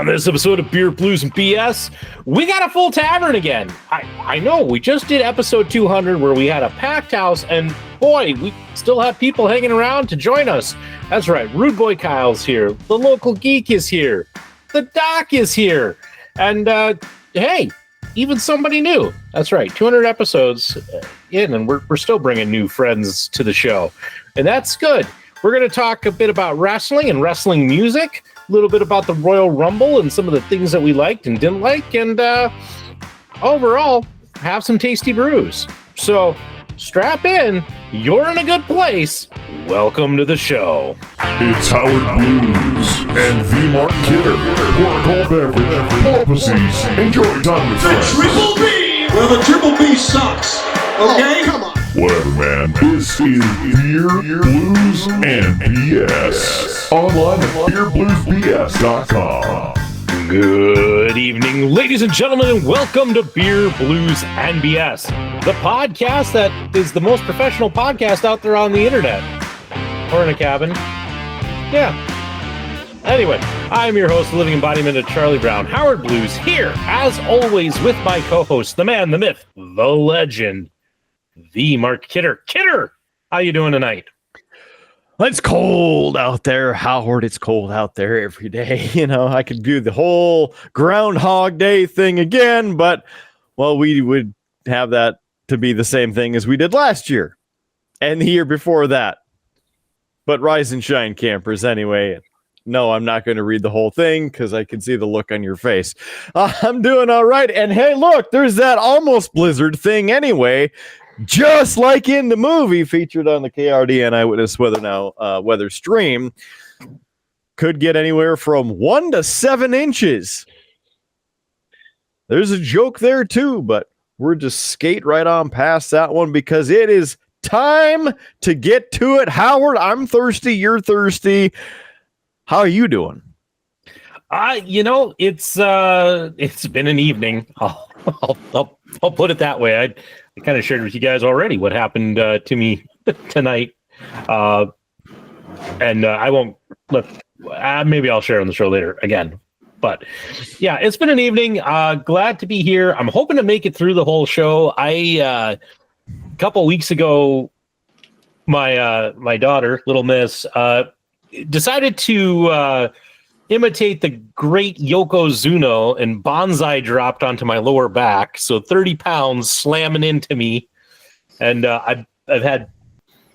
On this episode of Beer, Blues, and BS, we got a full tavern again. I know, we just did episode 200 where we had a packed house, and boy, we still have people hanging around to join us. That's right, Rudeboy Kyle's here, the local geek is here, the doc is here, and hey, even somebody new. That's right, 200 episodes in, and we're still bringing new friends to the show, and that's good. We're going to talk a bit about wrestling and wrestling music, a little bit about the Royal Rumble and some of the things that we liked and didn't like, and overall, have some tasty brews. So strap in. You're in a good place. Welcome to the show. It's Howard Blues and the Mark Kidder. Pour a cold beverage, more pussies, enjoy time with friends. The Triple B! Well, the Triple B sucks. Okay? Come on. Whatever, man. This is Beer, Blues, and BS. Online at beerbluesbs.com. Good evening, ladies and gentlemen, and welcome to Beer, Blues, and BS, the podcast that is the most professional podcast out there on the internet. Or in a cabin. Yeah. Anyway, I'm your host, the living embodiment of Charlie Brown, Howard Blues, here, as always, with my co-host, the man, the myth, the legend, the Mark Kidder. Kidder, how you doing tonight? It's cold out there, Howard. It's cold out there every day. You know, I could do the whole Groundhog Day thing again, but, well, we would have that to be the same thing as we did last year and the year before that. But rise and shine, campers, anyway. No, I'm not going to read the whole thing because I can see the look on your face. I'm doing all right. And hey, look, there's that almost blizzard thing anyway. Just like in the movie featured on the KRD and Eyewitness Weather stream, could get anywhere from 1 to 7 inches. There's a joke there too, but we're just skate right on past that one because it is time to get to it. Howard, I'm thirsty. You're thirsty. How are you doing? It's been an evening. I'll put it that way. I kind of shared with you guys already what happened to me tonight. And I won't look. Maybe I'll share on the show later again. But yeah, it's been an evening. Glad to be here. I'm hoping to make it through the whole show. A couple weeks ago, my daughter, Little Miss, decided to imitate the great Yokozuna, and bonsai dropped onto my lower back. So 30 pounds slamming into me. And I've had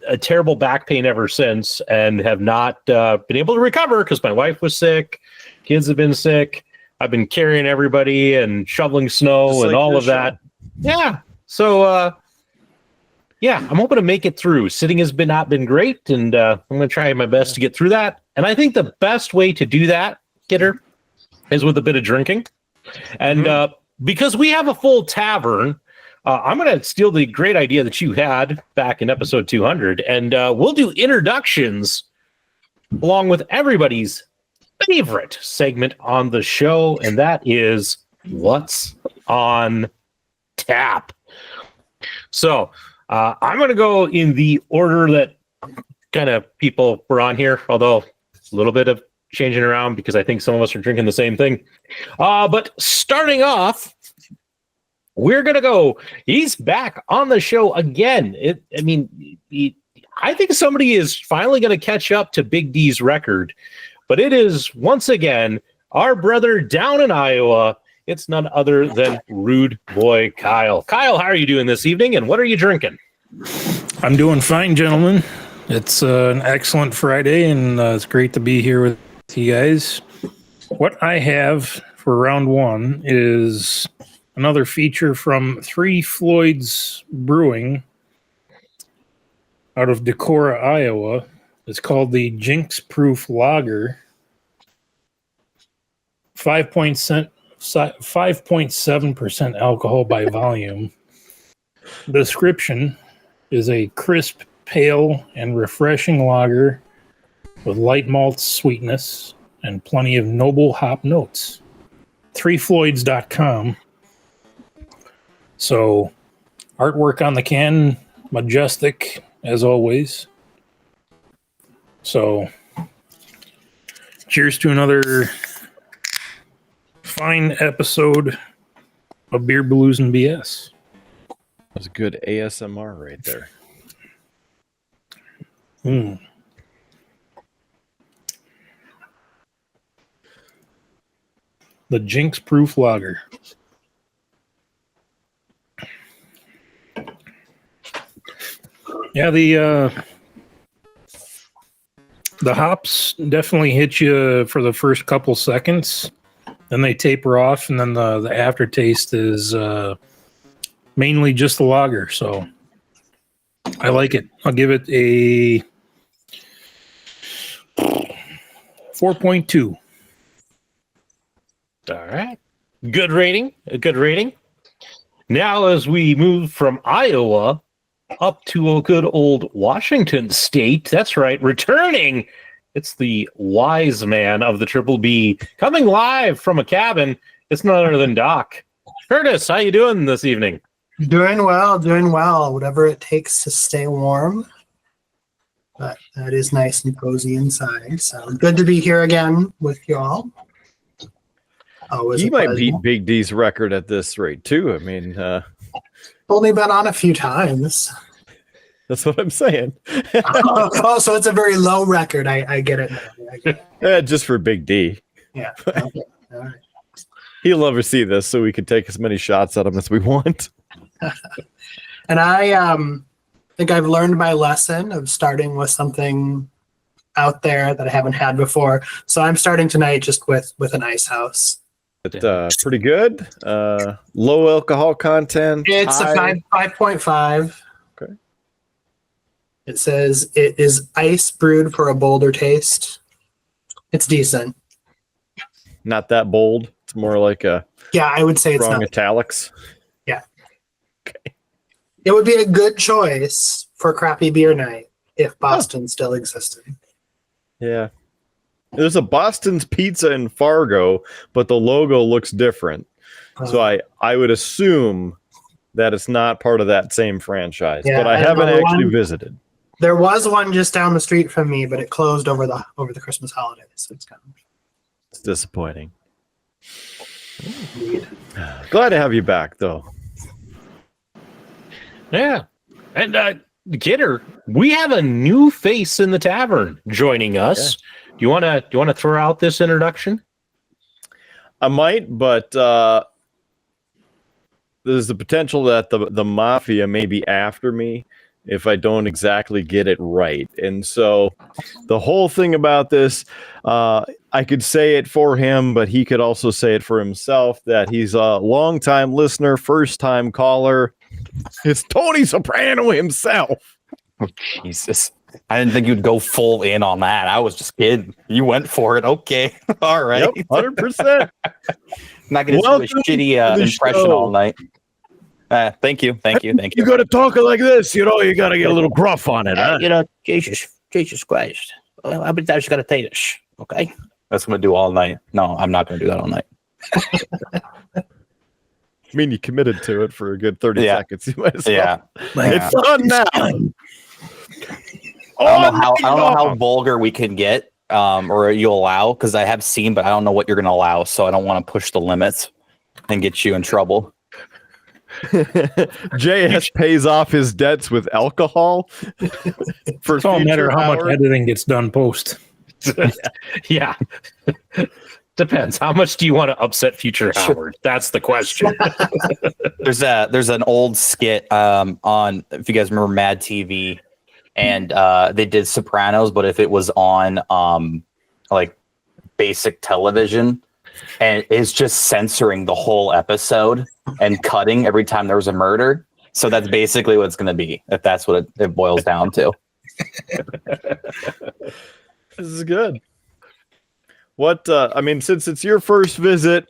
a terrible back pain ever since and have not been able to recover because my wife was sick. Kids have been sick. I've been carrying everybody and shoveling snow and all of that. Yeah. So, I'm hoping to make it through. Sitting has not been great, and I'm going to try my best to get through that. And I think the best way to do that, Kidder, is with a bit of drinking. And because we have a full tavern, I'm going to steal the great idea that you had back in episode 200, and we'll do introductions along with everybody's favorite segment on the show, and that is What's on Tap. So I'm going to go in the order that kind of people were on here, although a little bit of changing around because I think some of us are drinking the same thing. But starting off, we're going to go. He's back on the show again. I think somebody is finally going to catch up to Big D's record, but it is once again our brother down in Iowa. It's none other than Rudeboy Kyle. Kyle, how are you doing this evening, and what are you drinking? I'm doing fine, gentlemen. It's an excellent Friday, and it's great to be here with you guys. What I have for round one is another feature from Three Floyds Brewing out of Decorah, Iowa. It's called the Jinx Proof Lager. 5.7% alcohol by volume. The description is a crisp, pale, and refreshing lager with light malt sweetness and plenty of noble hop notes. threefloyds.com. So, artwork on the can, majestic as always. So, cheers to another fine episode of Beer Blues and BS. That's a good ASMR right there. The Jinx Proof Lager. Yeah, the hops definitely hit you for the first couple seconds, then they taper off, and then the aftertaste is mainly just the lager. So I like it. I'll give it a 4.2. All right. Good rating. A good rating. Now, as we move from Iowa up to a good old Washington State, that's right, returning. It's the wise man of the Triple B coming live from a cabin. It's none other than Doc. Curtis, how you doing this evening? Doing well. Whatever it takes to stay warm. But that is nice and cozy inside. So good to be here again with you all. He might beat Big D's record at this rate too. I mean, only been on a few times. That's what I'm saying. Oh, so it's a very low record. I get it now. Just for Big D. Yeah. Okay. All right. He'll never see this, so we can take as many shots at him as we want. And I think I've learned my lesson of starting with something out there that I haven't had before. So I'm starting tonight just with an ice house. Pretty good. Low alcohol content. It's high. a 5.5. Okay. It says it is ice brewed for a bolder taste. It's decent. Not that bold. It's more like a I would say it's strong not. italics. Yeah. Okay. It would be a good choice for crappy beer night if Boston still existed. Yeah. There's a Boston's Pizza in Fargo, but the logo looks different. So I would assume that it's not part of that same franchise. Yeah, but I haven't another actually one- visited. There was one just down the street from me, but it closed over the Christmas holidays. So it's kind It's disappointing. of weird. Glad to have you back, though. Yeah. And Kidder, we have a new face in the tavern joining us. Do you want to throw out this introduction? I might, but there's the potential that the mafia may be after me if I don't exactly get it right. And so the whole thing about this, I could say it for him, but he could also say it for himself, that he's a longtime listener, first-time caller. It's Tony Soprano himself. Oh, Jesus. I didn't think you'd go full in on that. I was just kidding. You went for it. Okay. All right. Yep, 100%. Not going to do a shitty impression show. all night. Thank you. You got to talk like this, you got to get a little gruff on it, huh? Jesus Christ. Well, I just got to take this. Okay. That's what I'm going to do all night. No, I'm not going to do that all night. I mean, you committed to it for a good 30 seconds. You might as well. Yeah. It's on now. I don't know how vulgar we can get or you'll allow, because I have seen, but I don't know what you're going to allow. So I don't want to push the limits and get you in trouble. JS pays off his debts with alcohol. It's all matter how much editing gets done post. Yeah. Depends. How much do you want to upset future Howard? That's the question. There's an old skit on, if you guys remember Mad TV, and they did Sopranos, but if it was on like basic television, and it's just censoring the whole episode and cutting every time there was a murder. So that's basically what it's going to be, if that's what it boils down to. This is good. What I mean, since it's your first visit,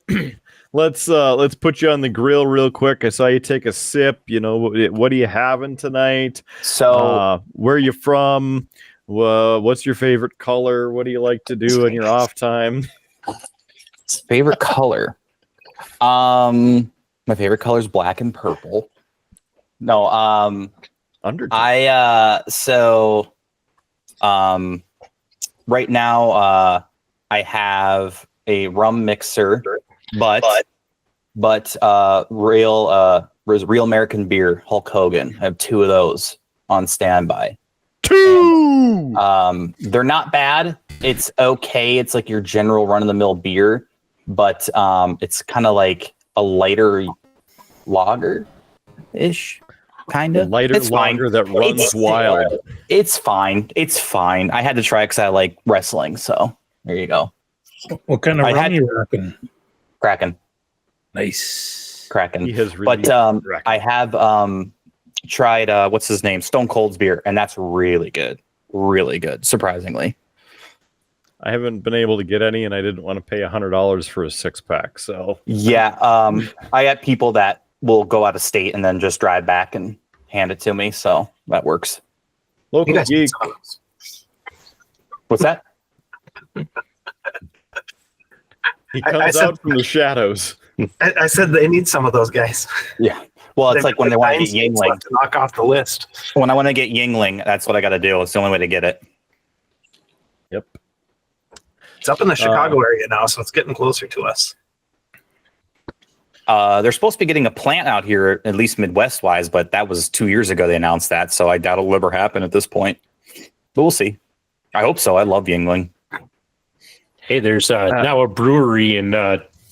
let's put you on the grill real quick. I saw you take a sip. What are you having tonight? So where are you from? What's your favorite color? What do you like to do in your off time? favorite color. My favorite color is black and purple. No, Undertale. Right now, I have a rum mixer but real American beer, Hulk Hogan. I have 2 of those on standby. 2. And, they're not bad. It's okay. It's like your general run of the mill beer, but it's kind of like a lighter lager ish. Kind of lighter lager that runs wild. It's fine. I had to try because I like wrestling. So there you go. What kind of rum you rocking? Kraken. Nice. Kraken. He has really I have tried what's his name? Stone Cold's beer, and that's really good. Really good, surprisingly. I haven't been able to get any, and I didn't want to pay $100 for a 6-pack. So yeah, I got people that will go out of state and then just drive back and hand it to me, so that works. Local Geek. What's that? He comes out from the shadows. I said they need some of those guys. Yeah. Well, it's like when they want to get Yingling. To knock off the list. When I want to get Yingling, that's what I got to do. It's the only way to get it. Yep. It's up in the Chicago area now, so it's getting closer to us. They're supposed to be getting a plant out here, at least Midwest-wise, but that was 2 years ago they announced that, so I doubt it'll ever happen at this point. But we'll see. I hope so. I love Yingling. Hey, there's now a brewery in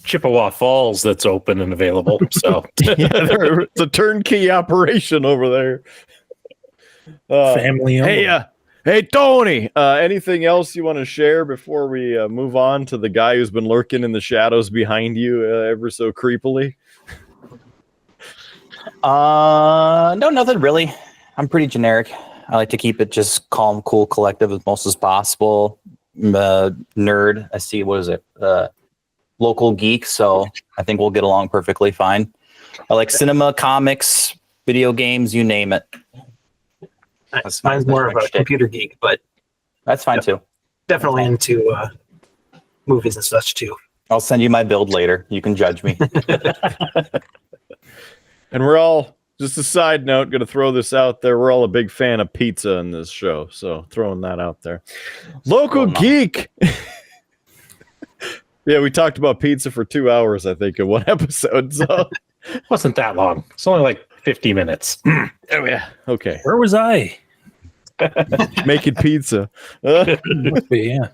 Chippewa Falls that's open and available. So it's a turnkey operation over there. Family owned. Hey, Tony, anything else you want to share before we move on to the guy who's been lurking in the shadows behind you ever so creepily? No, nothing really. I'm pretty generic. I like to keep it just calm, cool, collective as most as possible. Nerd. I see, what is it? Local geek, so I think we'll get along perfectly fine. I like cinema, comics, video games, you name it. Mine's more of a computer geek, but that's fine too. Definitely into movies and such too. I'll send you my build later. You can judge me. And we're all, just a side note, going to throw this out there. We're all a big fan of pizza in this show, so throwing that out there. Local Geek. Yeah, we talked about pizza for 2 hours, I think, in one episode. So it wasn't that long. It's only like 50 minutes. Oh yeah. Okay. Where was I? Making pizza. Yeah.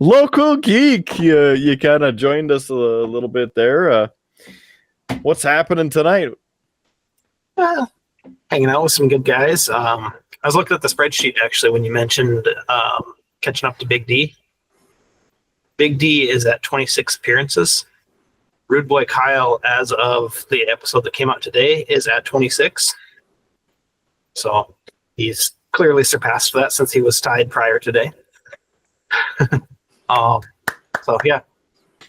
Local Geek. You kind of joined us a little bit there. What's happening tonight? Hanging out with some good guys. I was looking at the spreadsheet actually when you mentioned catching up to Big D. Big D is at 26 appearances. Rudeboy Kyle, as of the episode that came out today, is at 26. So he's clearly surpassed that since he was tied prior today. So yeah,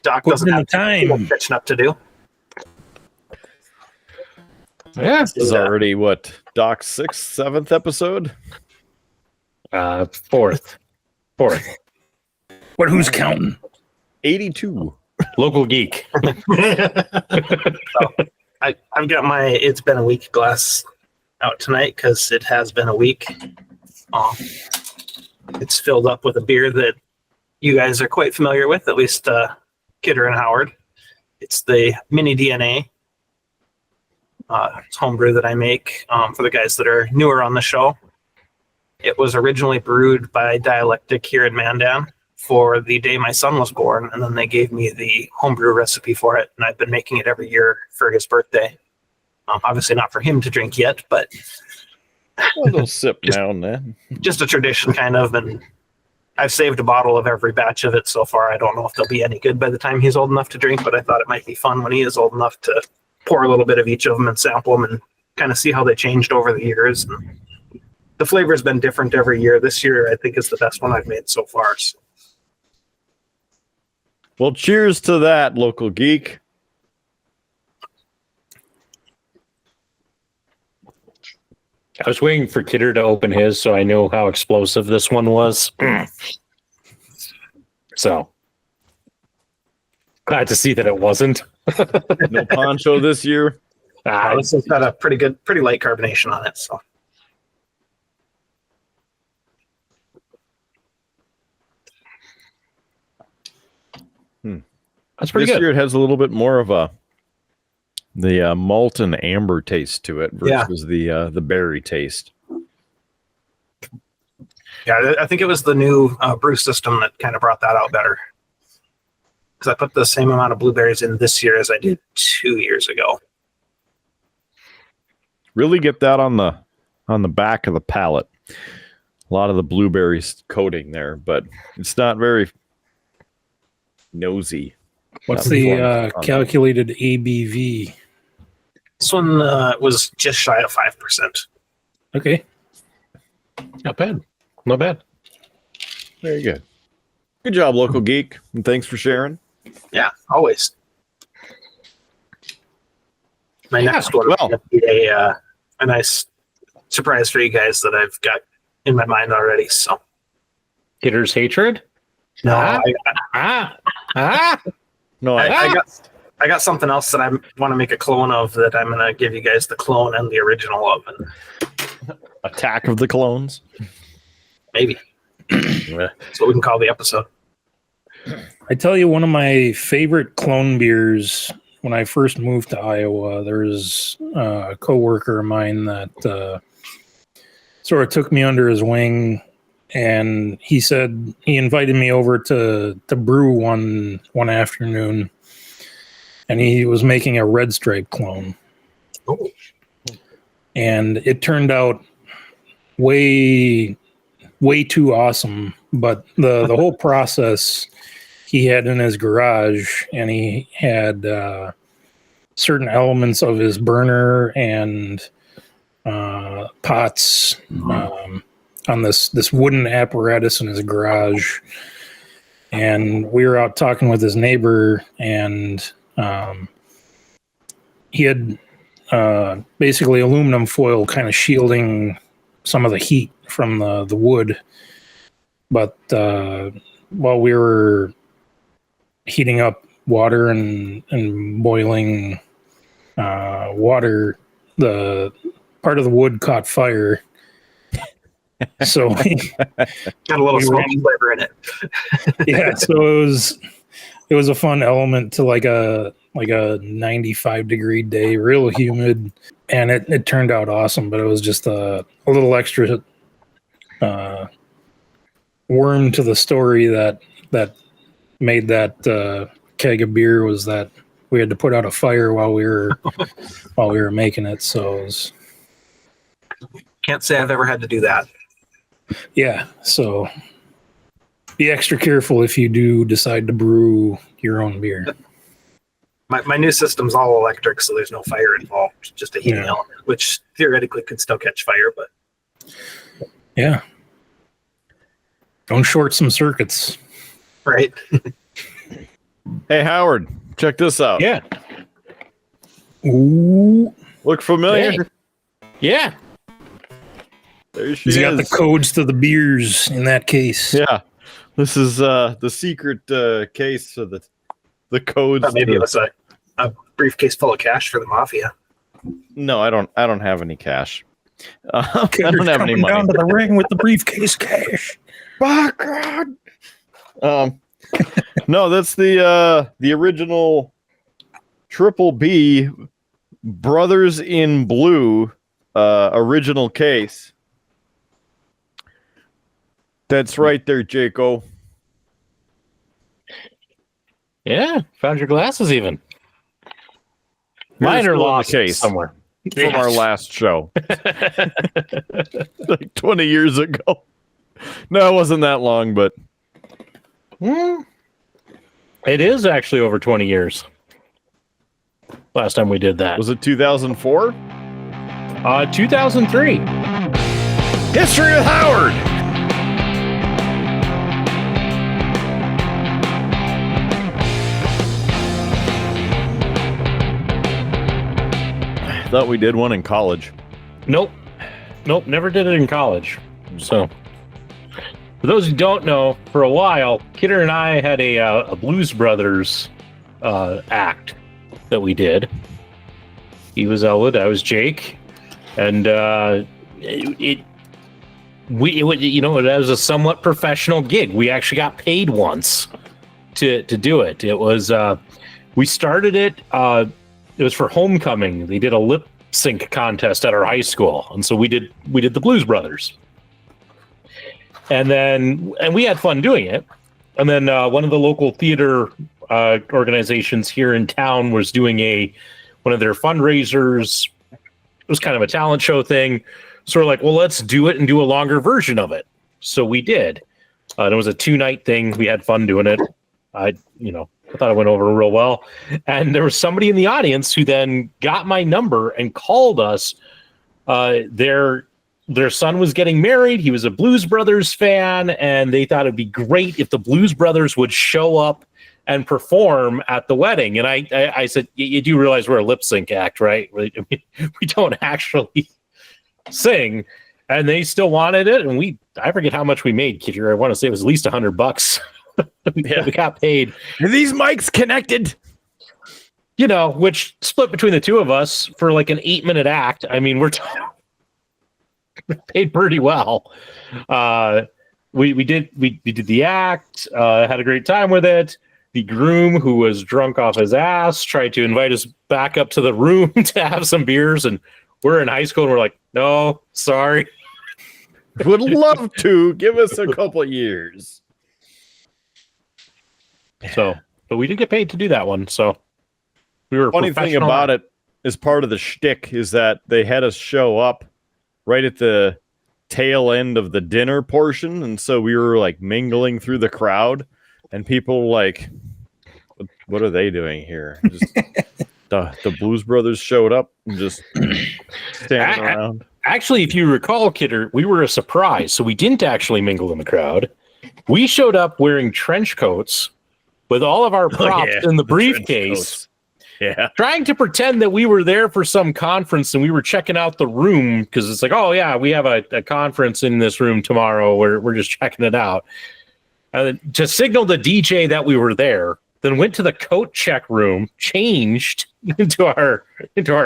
Doc doesn't have time catching up to do. Yeah, this is already what, Doc's 6th, 7th episode? Fourth. But who's counting? 82. Local Geek. So I've got my It's Been a Week glass out tonight because it has been a week. It's filled up with a beer that you guys are quite familiar with, at least Kidder and Howard. It's the Mini DNA. It's homebrew that I make for the guys that are newer on the show. It was originally brewed by Dialectic here in Mandan for the day my son was born, and then they gave me the homebrew recipe for it, and I've been making it every year for his birthday. Obviously not for him to drink yet, but a little sip now and then. Just a tradition kind of, and I've saved a bottle of every batch of it so far. I don't know if they'll be any good by the time he's old enough to drink, but I thought it might be fun when he is old enough to pour a little bit of each of them and sample them and kind of see how they changed over the years. And the flavor has been different every year. This year, I think, is the best one I've made so far. So. Well, cheers to that, Local Geek. I was waiting for Kidder to open his so I know how explosive this one was. So glad to see that it wasn't. No poncho this year. This has got a pretty light carbonation on it. So. That's pretty this good. year it has a little bit more of the malt and amber taste to it versus the berry taste. Yeah, I think it was the new brew system that kind of brought that out better. Because I put the same amount of blueberries in this year as I did 2 years ago. Really get that on the back of the palate. A lot of the blueberries coating there, but it's not very nosy. What's the calculated ABV? This one was just shy of 5%. Okay. Not bad. Not bad. Very good. Good job, local geek, and thanks for sharing. Yeah, always. My next one will be a nice surprise for you guys that I've got in my mind already. So, Hitter's hatred. no, No, I got something else that I want to make a clone of that I'm going to give you guys the clone and the original of, and Attack of the Clones. maybe that's what we can call the episode. I tell you, one of my favorite clone beers when I first moved to Iowa, there's a coworker of mine that sort of took me under his wing, and he said he invited me over to brew one afternoon, and he was making a Red Stripe clone. Oh. And it turned out way too awesome, but the whole process he had in his garage, and he had certain elements of his burner and pots on this wooden apparatus in his garage. And we were out talking with his neighbor, and he had basically aluminum foil kind of shielding some of the heat from the wood. But while we were heating up water and boiling water, the part of the wood caught fire. So Got a little smoky flavor in it. yeah, so it was a fun element to like a 95-degree day, real humid, and it turned out awesome. But it was just a little extra worm to the story that made that keg of beer was that we had to put out a fire while we were making it. So it was, Can't say I've ever had to do that. yeah, so be extra careful if you do decide to brew your own beer. My new system's all electric, so there's no fire involved, just a heating Yeah. element, which theoretically could still catch fire, but Yeah. Don't short some circuits. right. Hey, Howard, check this out. Yeah. Ooh. Look familiar? Yeah. There she He's got is. the codes to the beers in that case. Yeah. This is the secret case of the codes. Maybe to it was a briefcase full of cash for the mafia. No, I don't have any cash. I don't have any Coming money. down to the ring with the briefcase cash. Oh, God. No, that's the original Triple B Brothers in Blue original case. That's right there, Jaco. Yeah. Found your glasses even. Yours Mine are still in the lost case. somewhere. From our last show. Like 20 years ago. No, it wasn't that long, but It is actually over 20 years. Last time we did that. was it 2004? 2003. History of Howard! I thought we did one in college. Nope, never did it in college. So, for those who don't know, for a while, Kidder and I had a Blues Brothers act that we did. He was Elwood, I was Jake, and it was a somewhat professional gig. We actually got paid once to do it. It was we started it. It was for homecoming. They did a lip sync contest at our high school, and so we did the Blues Brothers, and we had fun doing it. And then one of the local theater organizations here in town was doing one of their fundraisers. It was kind of a talent show thing. So we're like, well, let's do it and do a longer version of it. So we did. It was a 2-night thing. We had fun doing it. I thought it went over real well. And there was somebody in the audience who then got my number and called us. Their son was getting married. He was a Blues Brothers fan, and they thought it'd be great if the Blues Brothers would show up and perform at the wedding. And I said, you do realize we're a lip sync act, right? We don't actually sing. And they still wanted it. And I forget how much we made, Kidder. I want to say it was at least $100. Yeah. We got paid. Are these mics connected? Which split between the two of us for like an 8-minute act. I mean, we're paid pretty well. We did the act, had a great time with it. The groom, who was drunk off his ass, tried to invite us back up to the room to have some beers, and we're in high school and we're like, no, sorry. Would love to. Give us a couple years. So, but we did get paid to do that one. So we were funny thing about it is part of the shtick is that they had us show up right at the tail end of the dinner portion, and so we were like mingling through the crowd, and people were like, what are they doing here? Just, the Blues Brothers showed up and just standing around. Actually, if you recall, Kidder, we were a surprise, so we didn't actually mingle in the crowd. We showed up wearing trench coats with all of our props in the briefcase, trying to pretend that we were there for some conference and we were checking out the room because it's like, oh yeah, we have a conference in this room tomorrow. We're just checking it out. To signal the DJ that we were there, then went to the coat check room, changed into our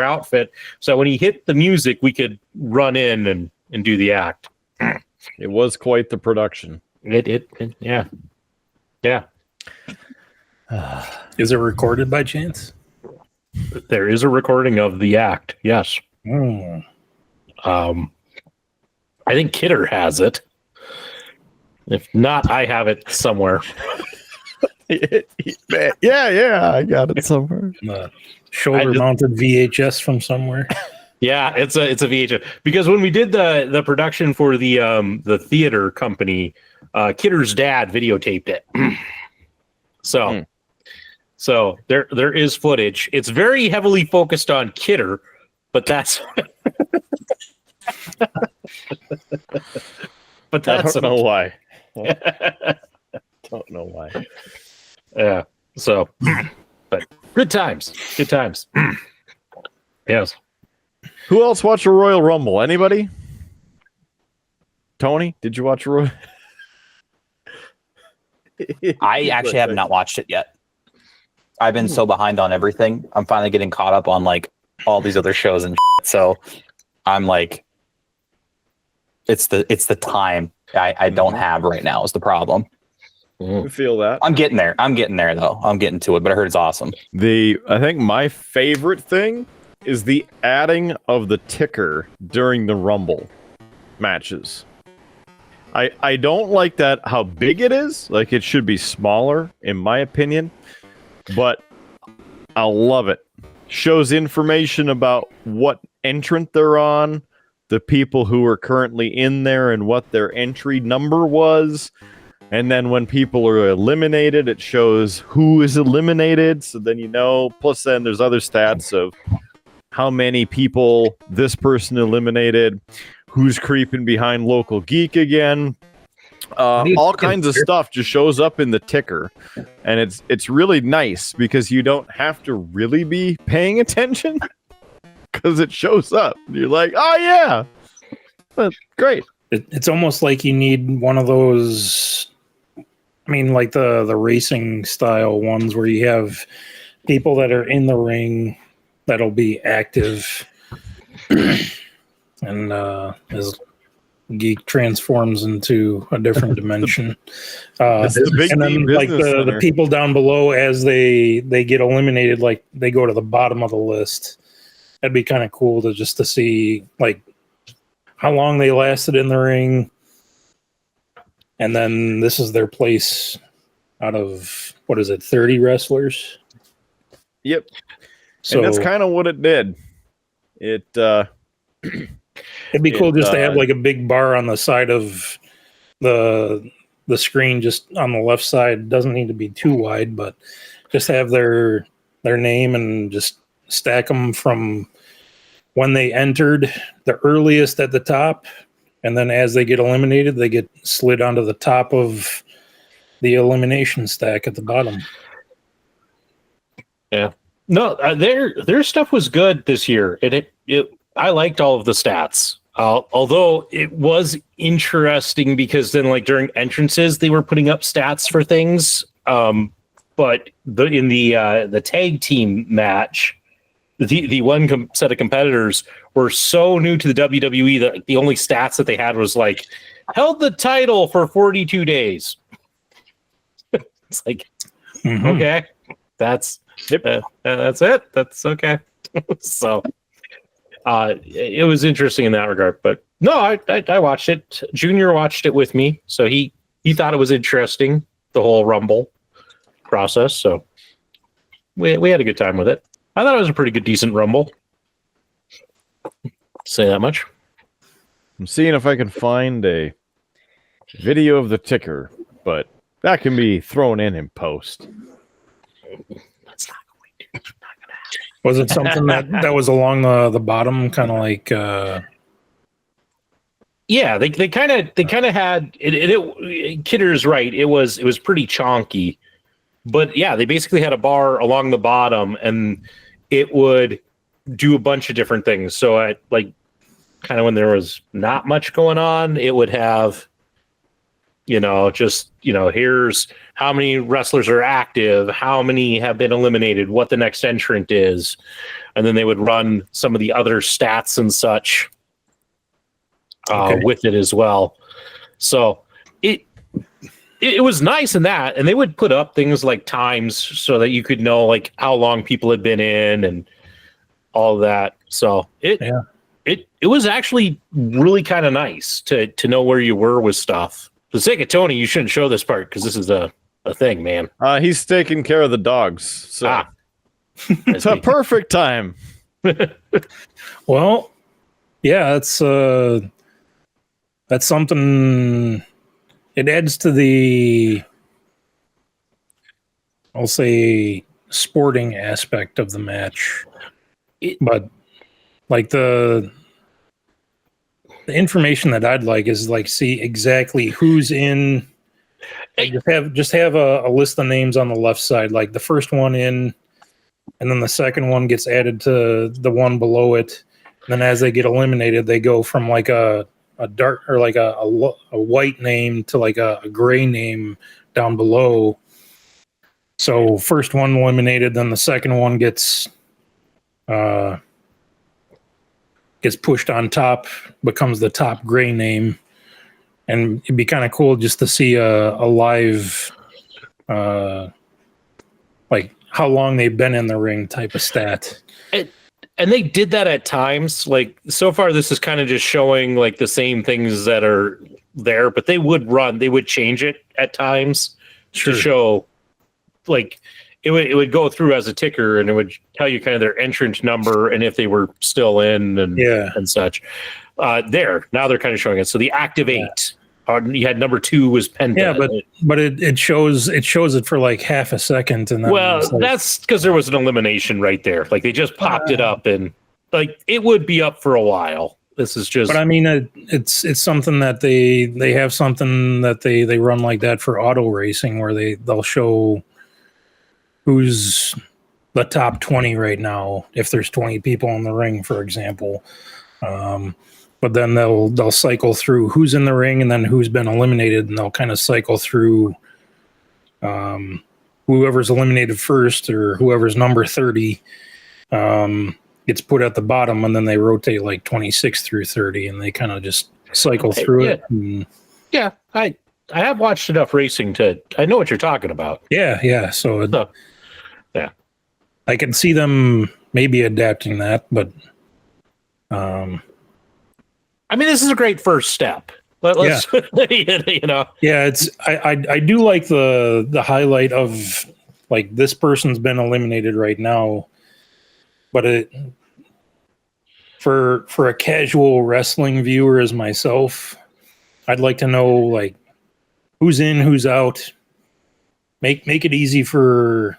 outfit, so when he hit the music, we could run in and do the act. It was quite the production. Yeah. Is it recorded by chance? There is a recording of the act. Yes. I think Kidder has it. If not, I have it somewhere. Yeah, I got it somewhere. Shoulder-mounted VHS from somewhere. Yeah, it's a VHS. Because when we did the production for the theater company, Kidder's dad videotaped it. So there is footage. It's very heavily focused on Kidder, but that's I don't know why. Don't know why. Yeah. So, but good times. Yes. Who else watched a Royal Rumble? Anybody? Tony, did you watch a Royal? I actually have not watched it yet. I've been so behind on everything. I'm finally getting caught up on like all these other shows and shit. So I'm like, it's the time I don't have right now is the problem. I feel that. I'm getting there though. I'm getting to it, but I heard it's awesome. I think my favorite thing is the adding of the ticker during the Rumble matches. I don't like that how big it is. Like it should be smaller, in my opinion. But I love it. Shows information about what entrant they're on, the people who are currently in there, and what their entry number was. And then when people are eliminated, it shows who is eliminated. So then you know. Plus, then there's other stats of how many people this person eliminated, who's creeping behind Local Geek again. All kinds of stuff just shows up in the ticker, and it's really nice because you don't have to really be paying attention because it shows up. You're like, oh yeah, that's great. It's almost like you need one of those. I mean, like the racing style ones where you have people that are in the ring that'll be active and as Geek transforms into a different dimension. It's the Big And D then, like Business the Center. people down below, as they get eliminated, like they go to the bottom of the list. That'd be kind of cool to see like how long they lasted in the ring, and then this is their place out of 30 wrestlers. Yep. So And that's kind of what it did. It it'd be cool just to have like a big bar on the side of the screen, just on the left side. Doesn't need to be too wide, but just have their name and just stack them from when they entered, the earliest at the top, and then as they get eliminated, they get slid onto the top of the elimination stack at the bottom. Yeah. No, their stuff was good this year. I liked all of the stats. Although it was interesting because then, like during entrances, they were putting up stats for things. But in the tag team match, the one set of competitors were so new to the WWE that the only stats that they had was like held the title for 42 days. It's like, okay, that's it. That's okay. So it was interesting in that regard. But no, I watched it. Junior watched it with me, so he thought it was interesting, the whole Rumble process. So we had a good time with it. I thought it was a pretty good, decent Rumble. Say that much. I'm seeing if I can find a video of the ticker, but that can be thrown in post. That's not going to happen. Was it something that was along the bottom, kind of like? Yeah, they kind of had it. Kidder's right. It was pretty chonky, but yeah, they basically had a bar along the bottom, and it would do a bunch of different things. So at like kind of when there was not much going on, it would have, here's how many wrestlers are active, how many have been eliminated, what the next entrant is, and then they would run some of the other stats and such with it as well. So it was nice in that, and they would put up things like times so that you could know like how long people had been in and all that. So it was actually really kind of nice to know where you were with stuff. For the sake of Tony, you shouldn't show this part because this is a thing, man. He's taking care of the dogs, so it's a perfect time. Well, yeah, that's something. It adds to the, I'll say, sporting aspect of the match. But like the information that I'd like is like see exactly who's in. Like just have a list of names on the left side, like the first one in, and then the second one gets added to the one below it. And then as they get eliminated, they go from like a dark or like a white name to like a gray name down below. So first one eliminated, then the second one gets pushed on top, becomes the top gray name. And it'd be kind of cool just to see a live, like how long they've been in the ring type of stat. And they did that at times. Like so far, this is kind of just showing like the same things that are there, but they would change it at times to show like it would go through as a ticker and it would tell you kind of their entrance number and if they were still in and such. Now they're kind of showing it. So the activate, you had number 2 was Penta. Yeah, but it shows it for like half a second, and then that's because there was an elimination right there. Like they just popped it up, and like it would be up for a while. This is just. But I mean, it's something that they have something that they run like that for auto racing, where they'll show who's the top 20 right now if there's 20 people in the ring, for example. But then they'll cycle through who's in the ring and then who's been eliminated, and they'll kind of cycle through whoever's eliminated first or whoever's number 30 gets put at the bottom, and then they rotate like 26 through 30, and they kind of just cycle through Yeah. it. And Yeah, I have watched enough racing I know what you're talking about. yeah. So So, yeah. I can see them maybe adapting that, but I mean, this is a great first step. Let's you know. yeah, it's I do like the highlight of like this person's been eliminated right now, but it for a casual wrestling viewer as myself, I'd like to know like who's in, who's out. Make it easy for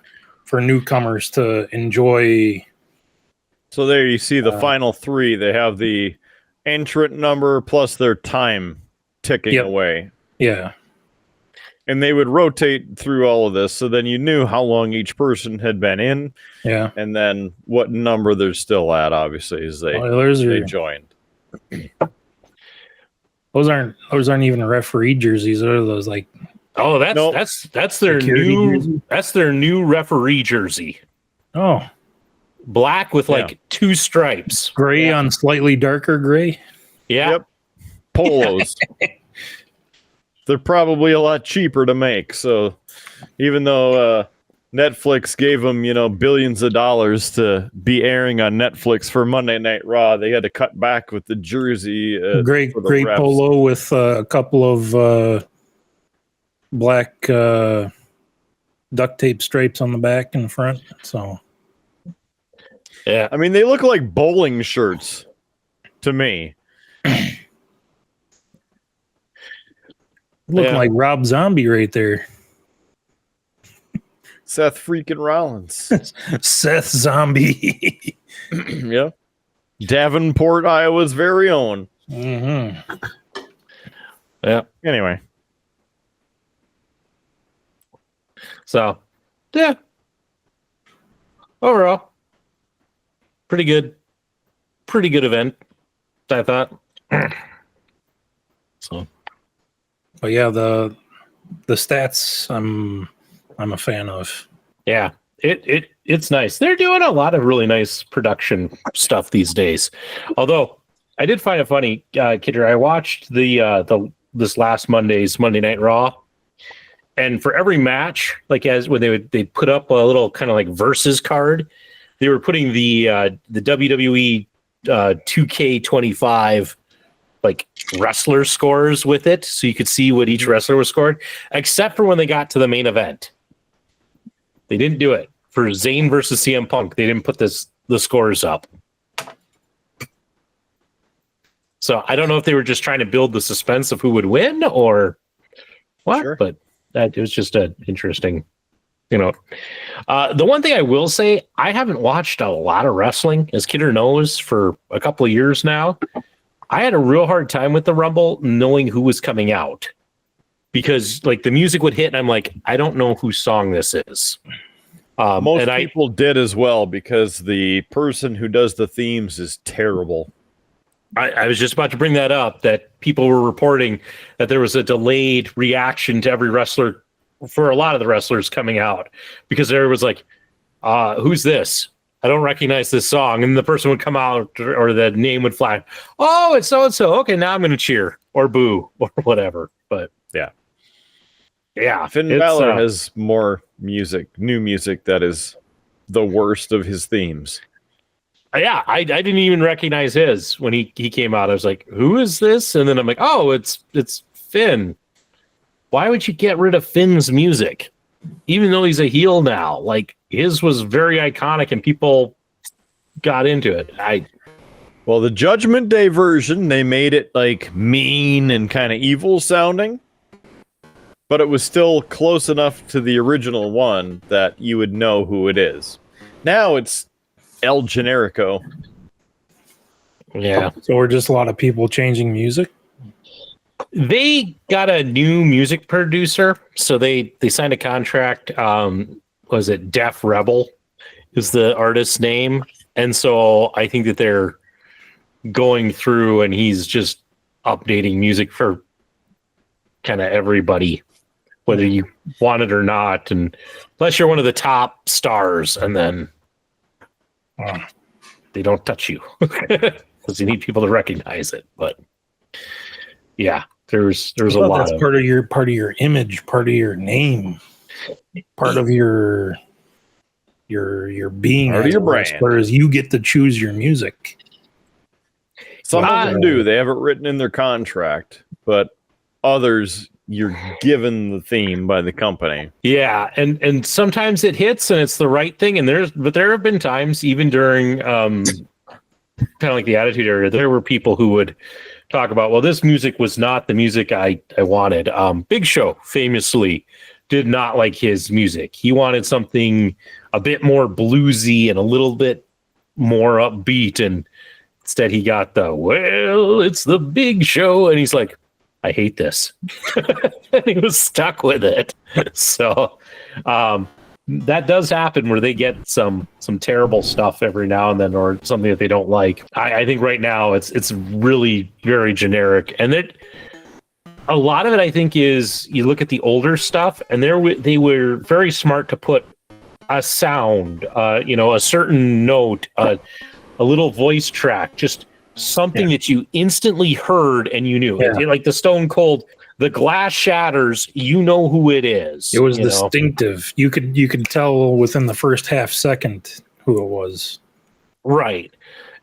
newcomers to enjoy. So there you see the final three. They have the entrant number plus their time ticking Yep. away. Yeah. And they would rotate through all of this. So then you knew how long each person had been in Yeah. and then what number they're still at, obviously, as they joined. Those aren't even referee jerseys. Are those like Oh, that's Nope. that's their Security new jersey? that's their new referee jersey. oh, Black with like two stripes. gray on slightly darker gray? Yeah. Yep. Polos. They're probably a lot cheaper to make. So even though Netflix gave them, billions of dollars to be airing on Netflix for Monday Night Raw, they had to cut back with the jersey. Gray for the refs. polo with a couple of black duct tape stripes on the back and front. So Yeah. I mean, they look like bowling shirts to me. looking Yeah. like Rob Zombie right there. Seth freaking Rollins. Seth Zombie. Yeah. Davenport, Iowa's very own. hmm Yeah. Anyway. So, yeah. Overall, pretty good event, I thought. So, But yeah, the stats I'm a fan of. yeah, it's nice. They're doing a lot of really nice production stuff these days. Although I did find it funny, Kidder. I watched this last Monday's Monday Night Raw, and for every match, like as when they put up a little kind of like versus card, they were putting the WWE 2K25 like wrestler scores with it, so you could see what each wrestler was scored. Except for when they got to the main event, they didn't do it for Zayn versus CM Punk. They didn't put the scores up. So I don't know if they were just trying to build the suspense of who would win or what, Sure. but it was just an interesting, the one thing I will say, I haven't watched a lot of wrestling, as Kidder knows, for a couple of years now. I had a real hard time with the Rumble knowing who was coming out because like the music would hit and I'm like, I don't know whose song this is. Most people did as well because the person who does the themes is terrible. I was just about to bring that up, that people were reporting that there was a delayed reaction to every wrestler for a lot of the wrestlers coming out because there was like, who's this? I don't recognize this song. And the person would come out or the name would flag. Oh, it's so-and-so. Okay, now I'm going to cheer or boo or whatever. But yeah. Finn Balor has more new music that is the worst of his themes. Yeah, I didn't even recognize his when he came out. I was like, who is this? And then I'm like, oh, it's Finn. Why would you get rid of Finn's music? Even though he's a heel now, like his was very iconic and people got into it. Well, the Judgment Day version, they made it like mean and kind of evil sounding, but it was still close enough to the original one that you would know who it is. Now it's El Generico. Yeah. So we're just a lot of people changing music. They got a new music producer, so they signed a contract. Was it Def Rebel is the artist's name? And so I think that they're going through and he's just updating music for kind of everybody, whether you want it or not. And unless you're one of the top stars, and then they don't touch you because you need people to recognize it. But Yeah, there's a Well, lot that's of part of your image, part of your name, part of your being, Part of as your it were, as brand. far as you get to choose your music. Some of them do. They have it written in their contract, but others you're given the theme by the company. Yeah, and sometimes it hits and it's the right thing, and there have been times even during kind of like the Attitude Era, there were people who would talk about, well, this music was not the music I wanted. Big Show famously did not like his music. He wanted something a bit more bluesy and a little bit more upbeat, and instead he got it's the Big Show, and he's like, I hate this. And he was stuck with it. So that does happen where they get some terrible stuff every now and then, or something that they don't like. I think right now it's really very generic, and a lot of it I think is you look at the older stuff, and they were very smart to put a sound, a certain note, a little voice track, just something that you instantly heard and you knew. Yeah. Like the Stone Cold, the glass shatters, you know who it is. It was you know? distinctive. You could tell within the first half second who it was. Right.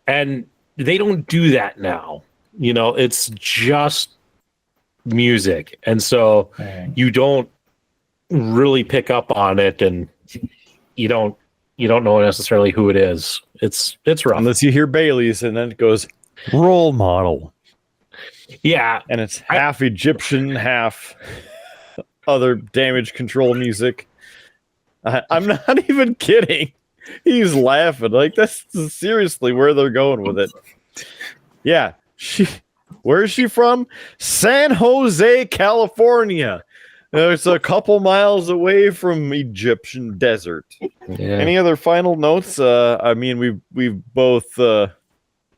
And they don't do that now. It's just music. And so you don't really pick up on it, and you don't know necessarily who it is. It's rough. Unless you hear Bailey's and then it goes role model. Yeah. And it's half Egyptian, half other damage control music. I'm not even kidding. He's laughing. Like, that's seriously where they're going with it. Yeah. Where is she from? San Jose, California. It's a couple miles away from Egyptian desert. Yeah. Any other final notes? I mean, we've both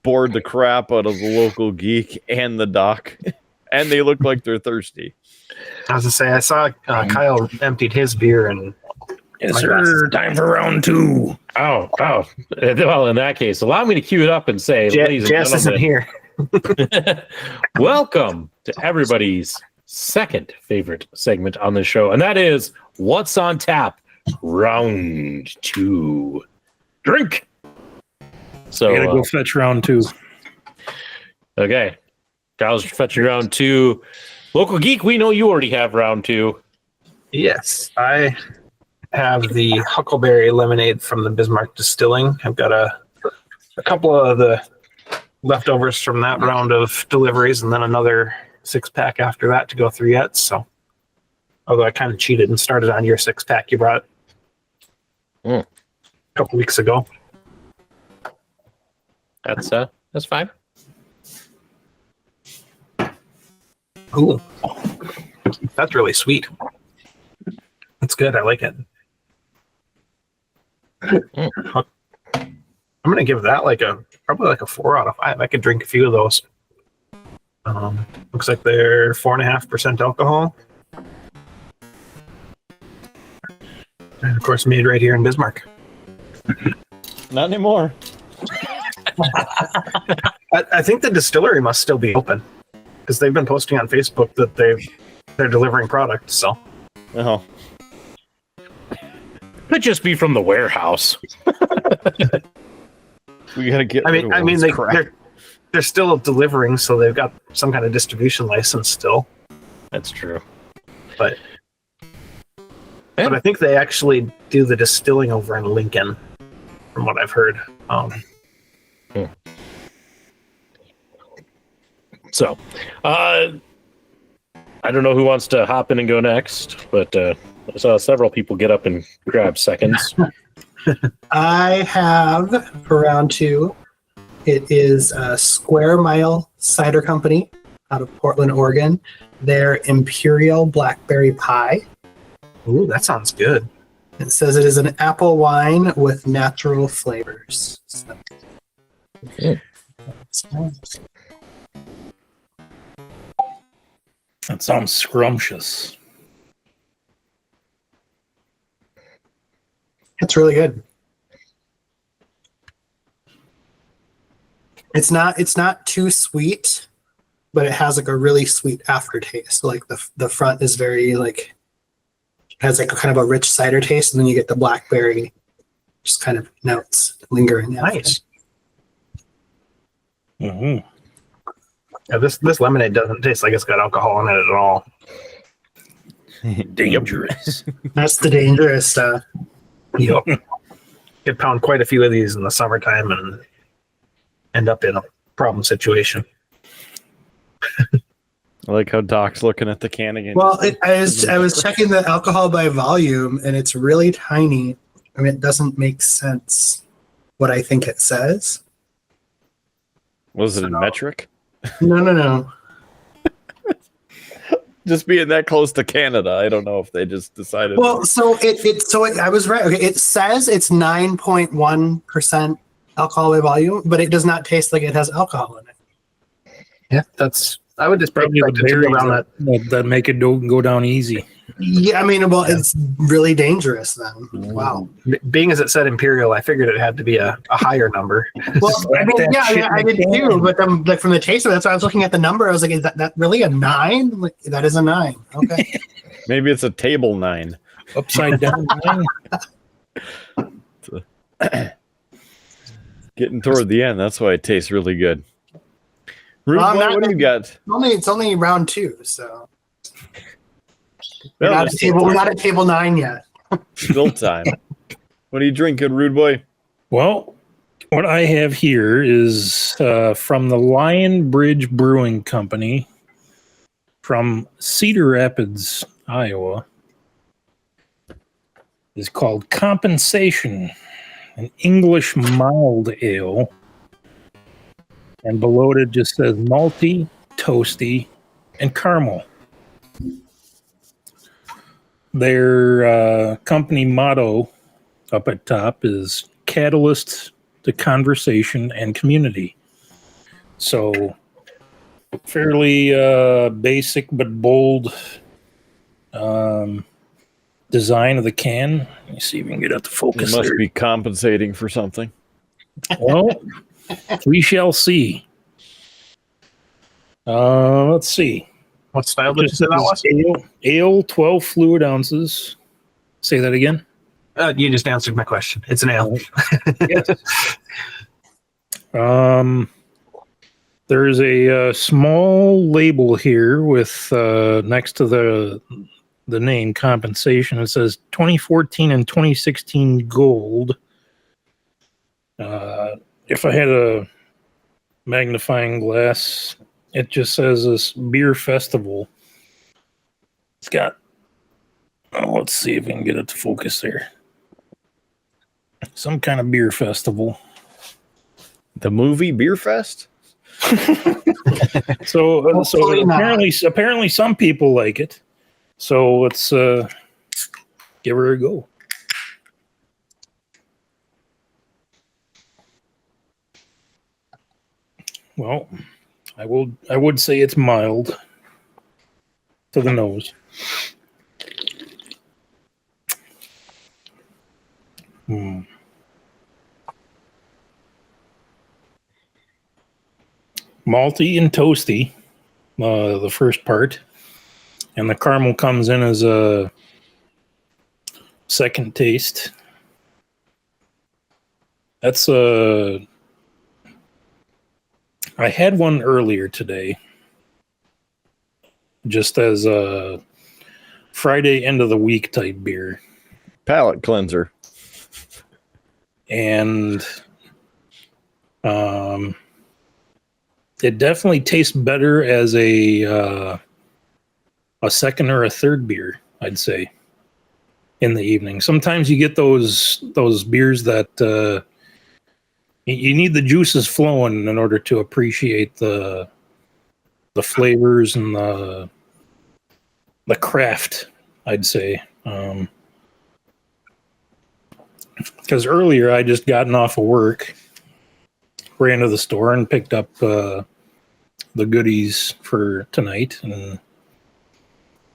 bored the crap out of the local geek and the doc, and they look like they're thirsty. I was to say, I saw Kyle emptied his beer, and Yes, sir. Time for round two. Oh. Well, in that case, allow me to cue it up and say, ladies and Jess isn't gentlemen, here. welcome to everybody's second favorite segment on the show, and that is What's on Tap, round two. Drink. So I gotta go fetch round two. okay, Kyle's fetching round two. Local Geek, we know you already have round two. Yes, I have the Huckleberry Lemonade from the Bismarck Distilling. I've got a couple of the leftovers from that round of deliveries, and then another 6-pack after that to go through yet. So, although I kind of cheated and started on your 6-pack you brought a couple weeks ago. That's fine. Ooh, that's really sweet. That's good. I like it. I'm gonna give that probably like a 4 out of 5. I could drink a few of those. Looks like they're 4.5% alcohol, and of course made right here in Bismarck. Not anymore. I think the distillery must still be open because they've been posting on Facebook that they're delivering product. So, Oh, Could just be from the warehouse. we gotta get. I rid mean, of all this crap. they're still delivering, so they've got some kind of distribution license still. That's true. But I think they actually do the distilling over in Lincoln, from what I've heard. So, I don't know who wants to hop in and go next, but I saw several people get up and grab seconds. I have for round two. It is a Square Mile Cider Company out of Portland, Oregon. Their Imperial Blackberry Pie. Ooh, that sounds good. It says it is an apple wine with natural flavors. So, That sounds scrumptious. it's really good. It's not too sweet, but it has like a really sweet aftertaste. Like the front is very like has like a kind of a rich cider taste, and then you get the blackberry just kind of notes lingering. Nice. Mm-hmm. Yeah, this lemonade doesn't taste like it's got alcohol in it at all. Dangerous. That's the dangerous stuff. Yep. Could pound quite a few of these in the summertime and end up in a problem situation. I like how Doc's looking at the can again. Well, I was checking the alcohol by volume, and it's really tiny. I mean, it doesn't make sense what I think it says. Was it in metric? No. Just being that close to Canada, I don't know if they just decided. Well, I was right. Okay, it says it's 9.1% alcohol by volume, but it does not taste like it has alcohol in it. Yeah, I would just Probably the berries that make it go down easy. Yeah, I mean, well, it's really dangerous then. Wow. Being as it said Imperial, I figured it had to be a higher number. Well, I mean, yeah, I did too. But then, like from the taste of it, that's why I was looking at the number. I was like, is that really a 9? Like, that is a 9. Okay. Maybe it's a table 9. Upside down 9. Getting toward the end, that's why it tastes really good. Rudeboy, what do you got? It's only round 2, so we're not at table 9 yet. Still time. What are you drinking, Rudeboy? Well, what I have here is from the Lion Bridge Brewing Company from Cedar Rapids, Iowa. It's called Compensation, an English mild ale. And below it just says malty, toasty, and caramel. Their company motto up at top is catalyst to conversation and community. So fairly basic but bold design of the can. Let me see if we can get out the focus. It must there. be compensating for something. Well, we shall see. Let's see. What style did you say that was? Ale, 12 fluid ounces. Say that again. You just answered my question. It's an ale. Yes. There's a small label here with next to the name compensation. It says 2014 and 2016 gold. If I had a magnifying glass, it just says this beer festival. It's got, let's see if we can get it to focus there. Some kind of beer festival. The movie Beer Fest? So apparently some people like it. So let's give her a go. Well, I would say it's mild to the nose. Malty and toasty, the first part, and the caramel comes in as a second taste. That's I had one earlier today, just as a Friday end of the week type beer. Palate cleanser. And it definitely tastes better as a second or a third beer, I'd say, in the evening. Sometimes you get those beers that you need the juices flowing in order to appreciate the flavors and the craft, I'd say. Because earlier I just gotten off of work, ran to the store and picked up the goodies for tonight, and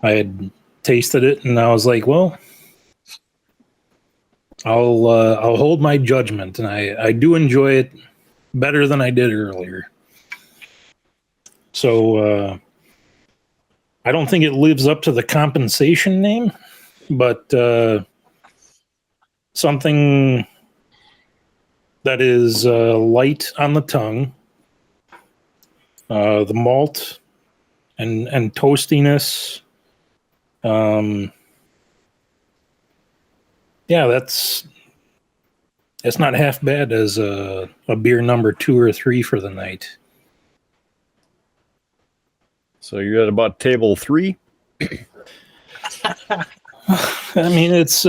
I had tasted it, and I was like, well, I'll hold my judgment, and I do enjoy it better than I did earlier. So I don't think it lives up to the compensation name, but something that is light on the tongue, the malt and toastiness. Yeah, that's not half bad as a beer number 2 or 3 for the night. So you're at about table 3. I mean, it's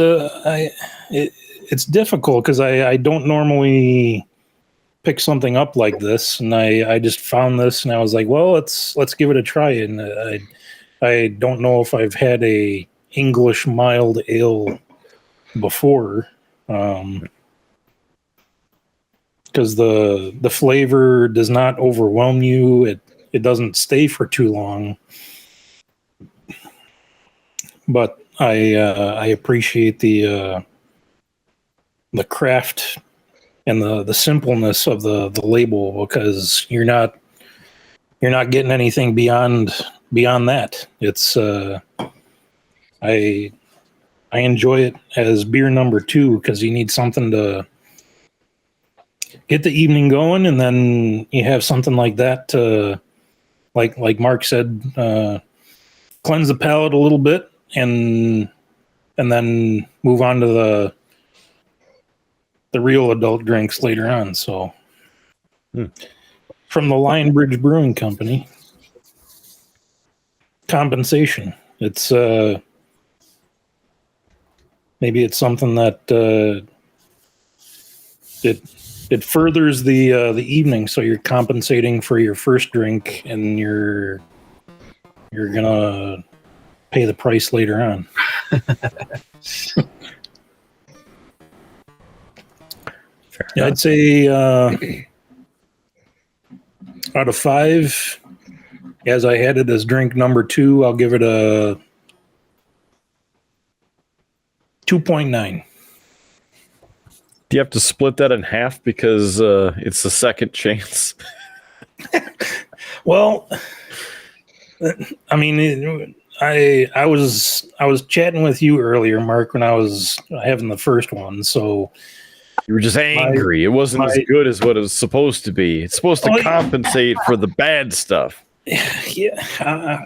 difficult because I don't normally pick something up like this, and I just found this, and I was like, well, let's give it a try. And I don't know if I've had a English mild ale before, because the flavor does not overwhelm you. It doesn't stay for too long, but I appreciate the craft and the simpleness of the label, because you're not getting anything beyond that. It's I enjoy it as beer number 2 because you need something to get the evening going, and then you have something like that to, like Mark said, cleanse the palate a little bit, and then move on to the real adult drinks later on. So, from the Lionbridge Brewing Company, compensation. It's maybe it's something that it furthers the evening, so you're compensating for your first drink, and you're gonna pay the price later on. Yeah, I'd say out of 5, as I had it as drink number 2, I'll give it a 2.9. Do you have to split that in half because it's the second chance? Well, I mean, I was chatting with you earlier, Mark, when I was having the first one. So you were just angry. It wasn't as good as what it was supposed to be. It's supposed to compensate for the bad stuff. Yeah.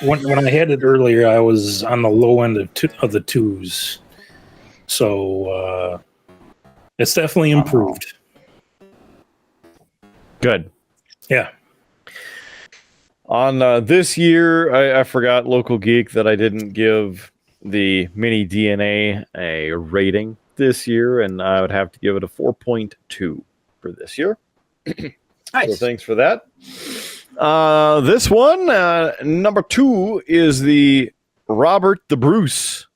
When I had it earlier, I was on the low end of the 2s. So it's definitely improved. Good. Yeah. On this year, I forgot, Local Geek, that I didn't give the Mini DNA a rating this year, and I would have to give it a 4.2 for this year. Nice. So thanks for that. This one, number 2, is the Robert the Bruce.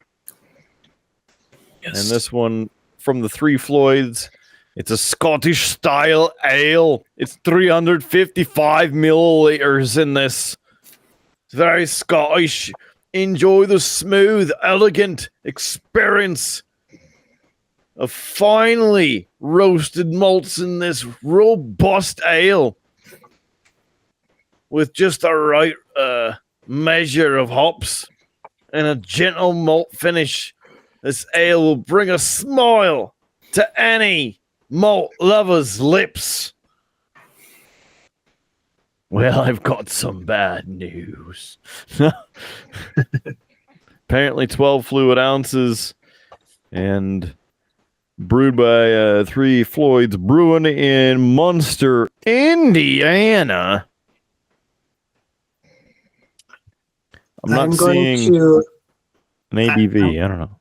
Yes. And this one from the Three Floyds. It's a Scottish style ale. It's 355 milliliters in this. It's very Scottish. Enjoy the smooth, elegant experience of finely roasted malts in this robust ale, with just the right measure of hops and a gentle malt finish. This ale will bring a smile to any malt lover's lips. Well, I've got some bad news. Apparently 12 fluid ounces and brewed by Three Floyds Brewing in Munster, Indiana. I'm not seeing an ABV. I don't know.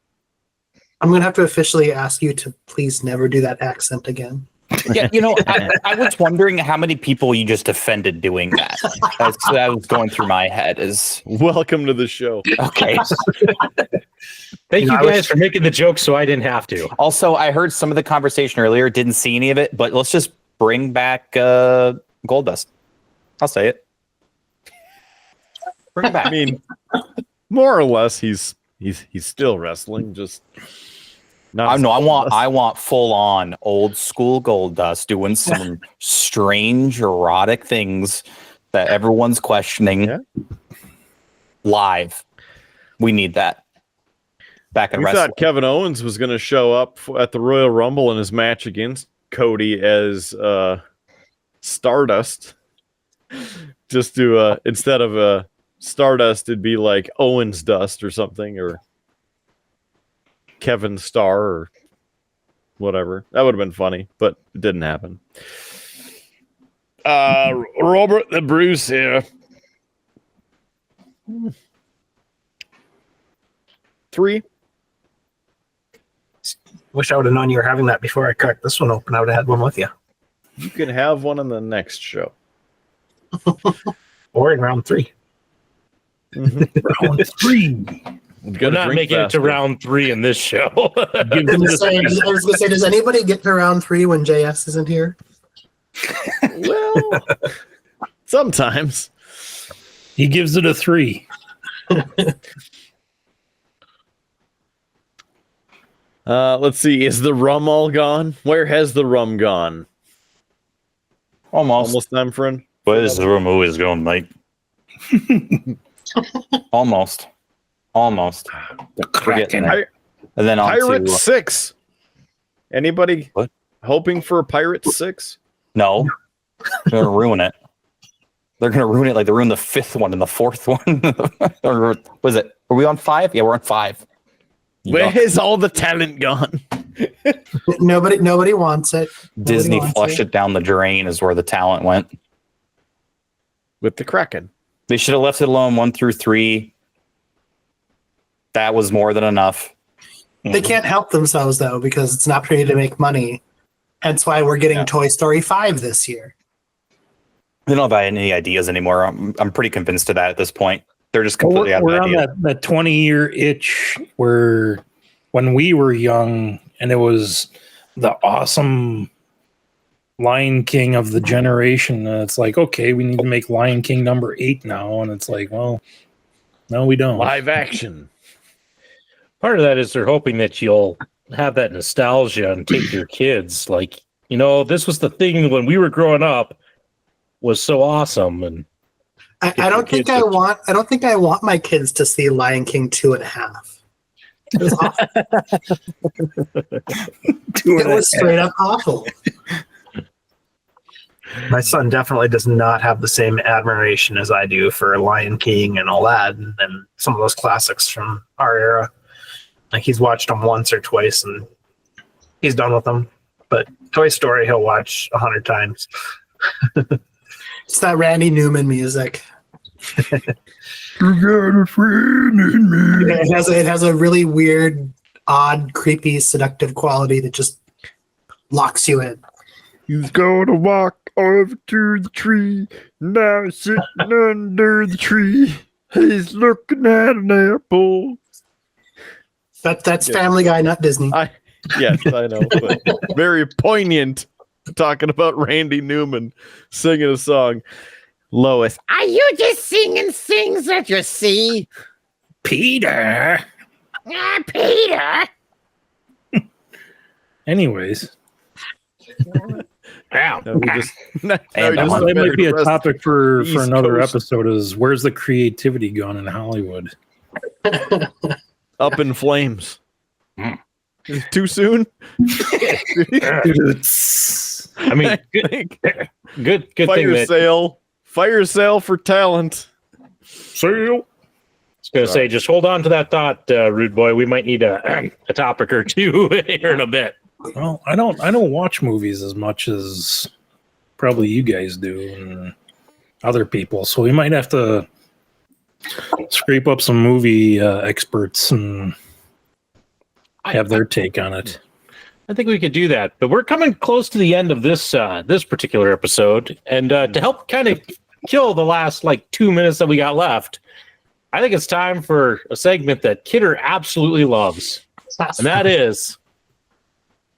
I'm going to have to officially ask you to please never do that accent again. Yeah, I was wondering how many people you just offended doing that. That was going through my head. Welcome to the show. Okay. Thank you guys for making the joke so I didn't have to. Also, I heard some of the conversation earlier, didn't see any of it, but let's just bring back Gold Dust. I'll say it. Bring it back. I mean, more or less, he's still wrestling, just not. No, I want full on old school Gold Dust doing some strange erotic things that everyone's questioning live. We need that. Back in We wrestling. thought Kevin Owens was going to show up at the Royal Rumble in his match against Cody as Stardust. Just to instead of Stardust, it'd be like Owens Dust or something, or Kevin Star or whatever. That would have been funny, but it didn't happen. Robert the Bruce here. 3. Wish I would have known you were having that before I cracked this one open. I would have had one with you. You can have one on the next show. Or in round 3. Round 3. We're not making it to round 3 in this show. I was gonna say, does anybody get to round 3 when JS isn't here? Well, sometimes. He gives it a 3. Let's see. Is the rum all gone? Where has the rum gone? Almost time, friend. Where is the room always going, Mike? Almost. The Kraken. And then on Pirate to 6. Anybody What? hoping for a Pirate 6? no. They're gonna ruin it. They're gonna ruin it like they ruined the 5th one and the 4th one. Or was it? Are we on 5? Yeah, we're on 5. Where has all the talent gone? Nobody wants it. Disney Nobody wants flushed it down the drain is where the talent went. With the Kraken. They should have left it alone 1 through 3. That was more than enough. They can't help themselves though because it's an opportunity to make money. Hence why we're getting Toy Story 5 this year. They don't have any ideas anymore. I'm pretty convinced of that at this point. They're just completely out of We're on ideas. that 20-year itch where when we were young and it was the awesome Lion King of the generation. And it's like, okay, we need to make Lion King number 8 now. And it's like, well, no, we don't. Live action. Part of that is they're hoping that you'll have that nostalgia and take your kids. Like, this was the thing when we were growing up was so awesome. And I don't think I want my kids to see Lion King 2.5. It was awful. It was straight up awful. My son definitely does not have the same admiration as I do for Lion King and all that, and some of those classics from our era. Like he's watched them once or twice, and he's done with them. But Toy Story, he'll watch 100 times. It's that Randy Newman music. You got a friend in me. It has a really weird, odd, creepy, seductive quality that just locks you in. He's gonna walk over to the tree. Now he's sitting under the tree. He's looking at an apple. That's Family Guy, not Disney. Yes, I know. But very poignant talking about Randy Newman singing a song. Lois, are you just singing things that you see? Peter. Peter. Anyways. Wow. No, we just, That might be a topic for East another Coast. episode is where's the creativity gone in Hollywood? Up in flames. Too soon? I mean, good Fire thing that sale. Fire sale for talent. I was going to say, just hold on to that thought, Rude Boy. We might need a topic or two here in a bit. Well, I don't watch movies as much as probably you guys do and other people. So we might have to scrape up some movie experts and have their take on it. I think we could do that, but we're coming close to the end of this this particular episode, and to help kind of kill the last 2 minutes that we got left, I think it's time for a segment that Kidder absolutely loves, and that is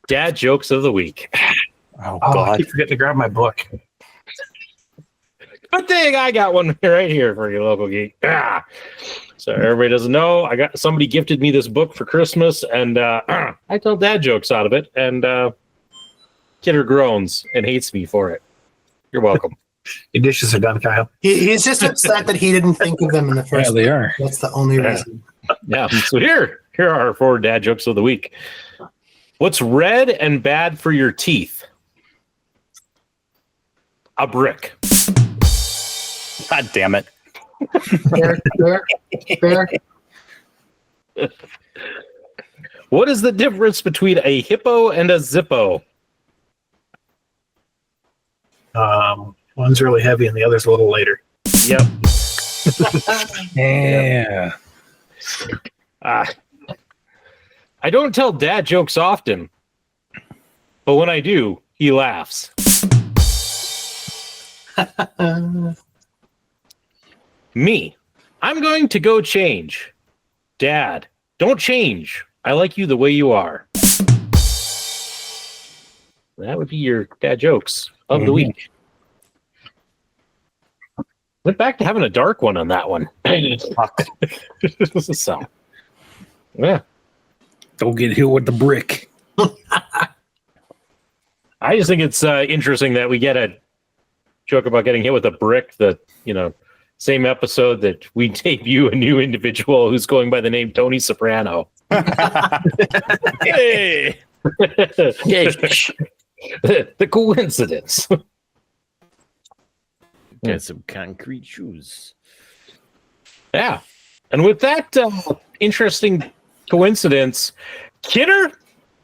Dad Jokes of the Week. Oh, I keep forgetting to grab my book. Good thing I got one right here for you, local geek. So everybody doesn't know, somebody gifted me this book for Christmas, and I tell dad jokes out of it, and Kidder groans and hates me for it. You're welcome. Your dishes are done, Kyle. He's just upset that he didn't think of them in the Yeah, first they place. are. That's the only reason. Yeah. So here are our 4 dad jokes of the week. What's red and bad for your teeth? A brick. God damn it. Fair. What is the difference between a hippo and a zippo? One's really heavy and the other's a little lighter. Yep. Yeah. I don't tell dad jokes often, but when I do, he laughs. Me. I'm going to go change. Dad, don't change. I like you the way you are. That would be your dad jokes of the week. Went back to having a dark one on that one. So, yeah. Don't get hit with the brick. I just think it's interesting that we get a joke about getting hit with a brick that, same episode that we debut a new individual who's going by the name Tony Soprano. Hey! The coincidence. Get some concrete shoes. Yeah. And with that interesting coincidence, Kidder,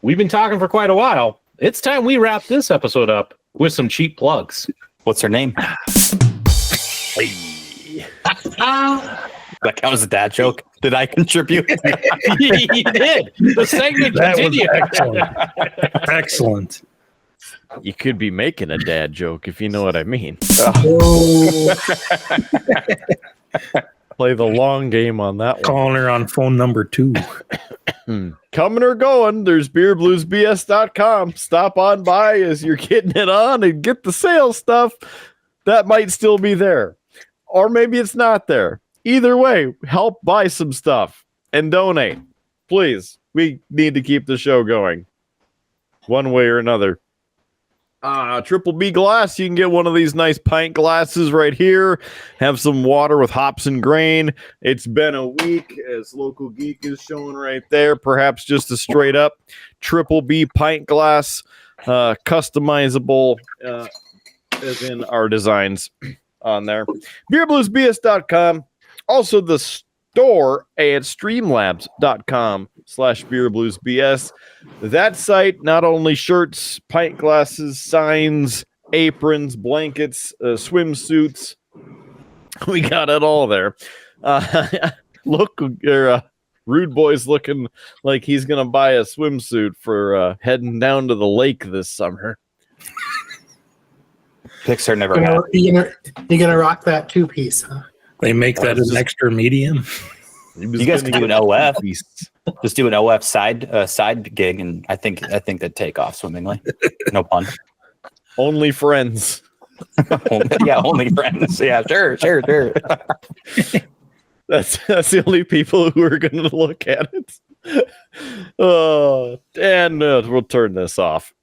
we've been talking for quite a while. It's time we wrap this episode up with some cheap plugs. What's her name? That counts as a dad joke. Did I contribute? You did. The segment That was continued. excellent. You could be making a dad joke if you know what I mean. Play the long game on that one. Calling her on phone number 2. Coming or going, there's beerbluesbs.com. Stop on by as you're getting it on and get the sales stuff. That might still be there. Or maybe it's not there. Either way, help buy some stuff and donate. Please. We need to keep the show going. One way or another. Triple B glass. You can get one of these nice pint glasses right here. Have some water with hops and grain. It's been a week, as Local Geek is showing right there. Perhaps just a straight up Triple B pint glass, customizable, as in our designs on there. BeerBluesBS.com. Also the store at streamlabs.com/beerbluesbs. That site, not only shirts, pint glasses, signs, aprons, blankets, swimsuits. We got it all there. Rude Boy's looking like he's going to buy a swimsuit for heading down to the lake this summer. Pixar never had. You're gonna rock that 2-piece, huh? They make that an extra medium. You guys can do an OF. Just do an OF side gig, and I think that'd take off swimmingly. No pun. Only friends. Only friends. Yeah, sure. That's the only people who are going to look at it. And we'll turn this off.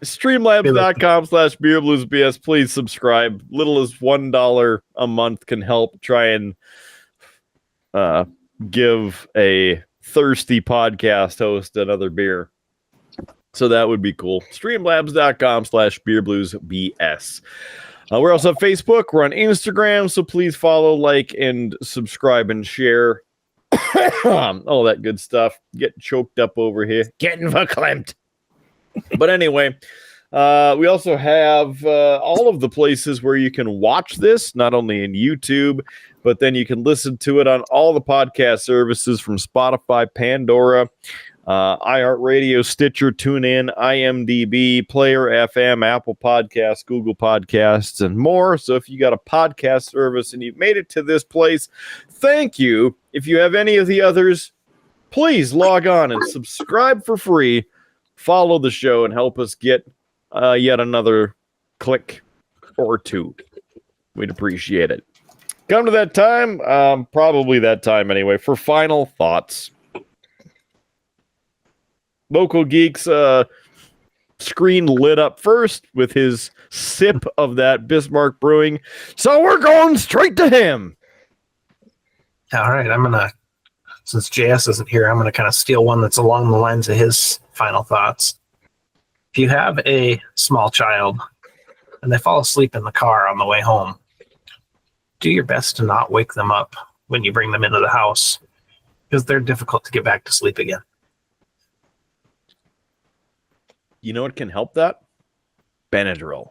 Streamlabs.com/beerbluesbs. Please subscribe. Little as $1 a month can help try and give a thirsty podcast host another beer. So that would be cool. Streamlabs.com/beerbluesbs. We're also on Facebook. We're on Instagram. So please follow, like, and subscribe and share. All that good stuff. Getting choked up over here. Getting verklempt. But anyway, we also have all of the places where you can watch this, not only in YouTube, but then you can listen to it on all the podcast services from Spotify, Pandora, iHeartRadio, Stitcher, TuneIn, IMDb, Player FM, Apple Podcasts, Google Podcasts, and more. So if you got a podcast service and you've made it to this place, thank you. If you have any of the others, please log on and subscribe for free. Follow the show and help us get yet another click or two. We'd appreciate it. Come to that time, probably that time anyway, for final thoughts. Local Geeks, screen lit up first with his sip of that Bismarck Brewing. So we're going straight to him. All right, since JS isn't here, I'm gonna kind of steal one that's along the lines of his final thoughts. If you have a small child and they fall asleep in the car on the way home, do your best to not wake them up when you bring them into the house, because they're difficult to get back to sleep again. You know what can help that? Benadryl.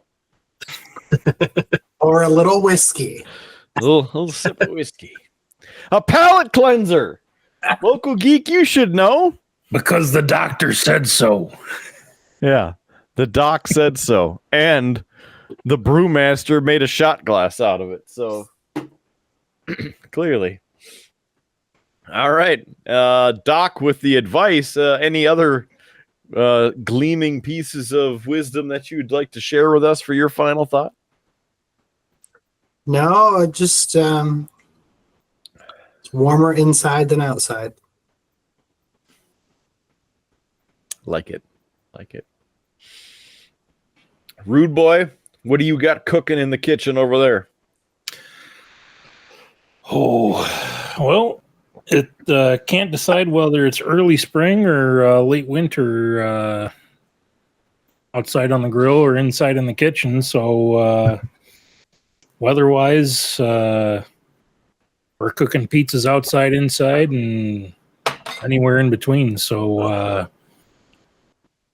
Or a little whiskey. Little sip of whiskey. A palate cleanser. Local geek, you should know. Because the doctor said so. Yeah, the doc said so. And the brewmaster made a shot glass out of it. So clearly. All right. Doc, with the advice, any other gleaming pieces of wisdom that you'd like to share with us for your final thought? No, just it's warmer inside than outside. Like it. Rude boy, what do you got cooking in the kitchen over there? Oh, well, it can't decide whether it's early spring or late winter outside on the grill or inside in the kitchen. So weather-wise, we're cooking pizzas outside, inside, and anywhere in between. So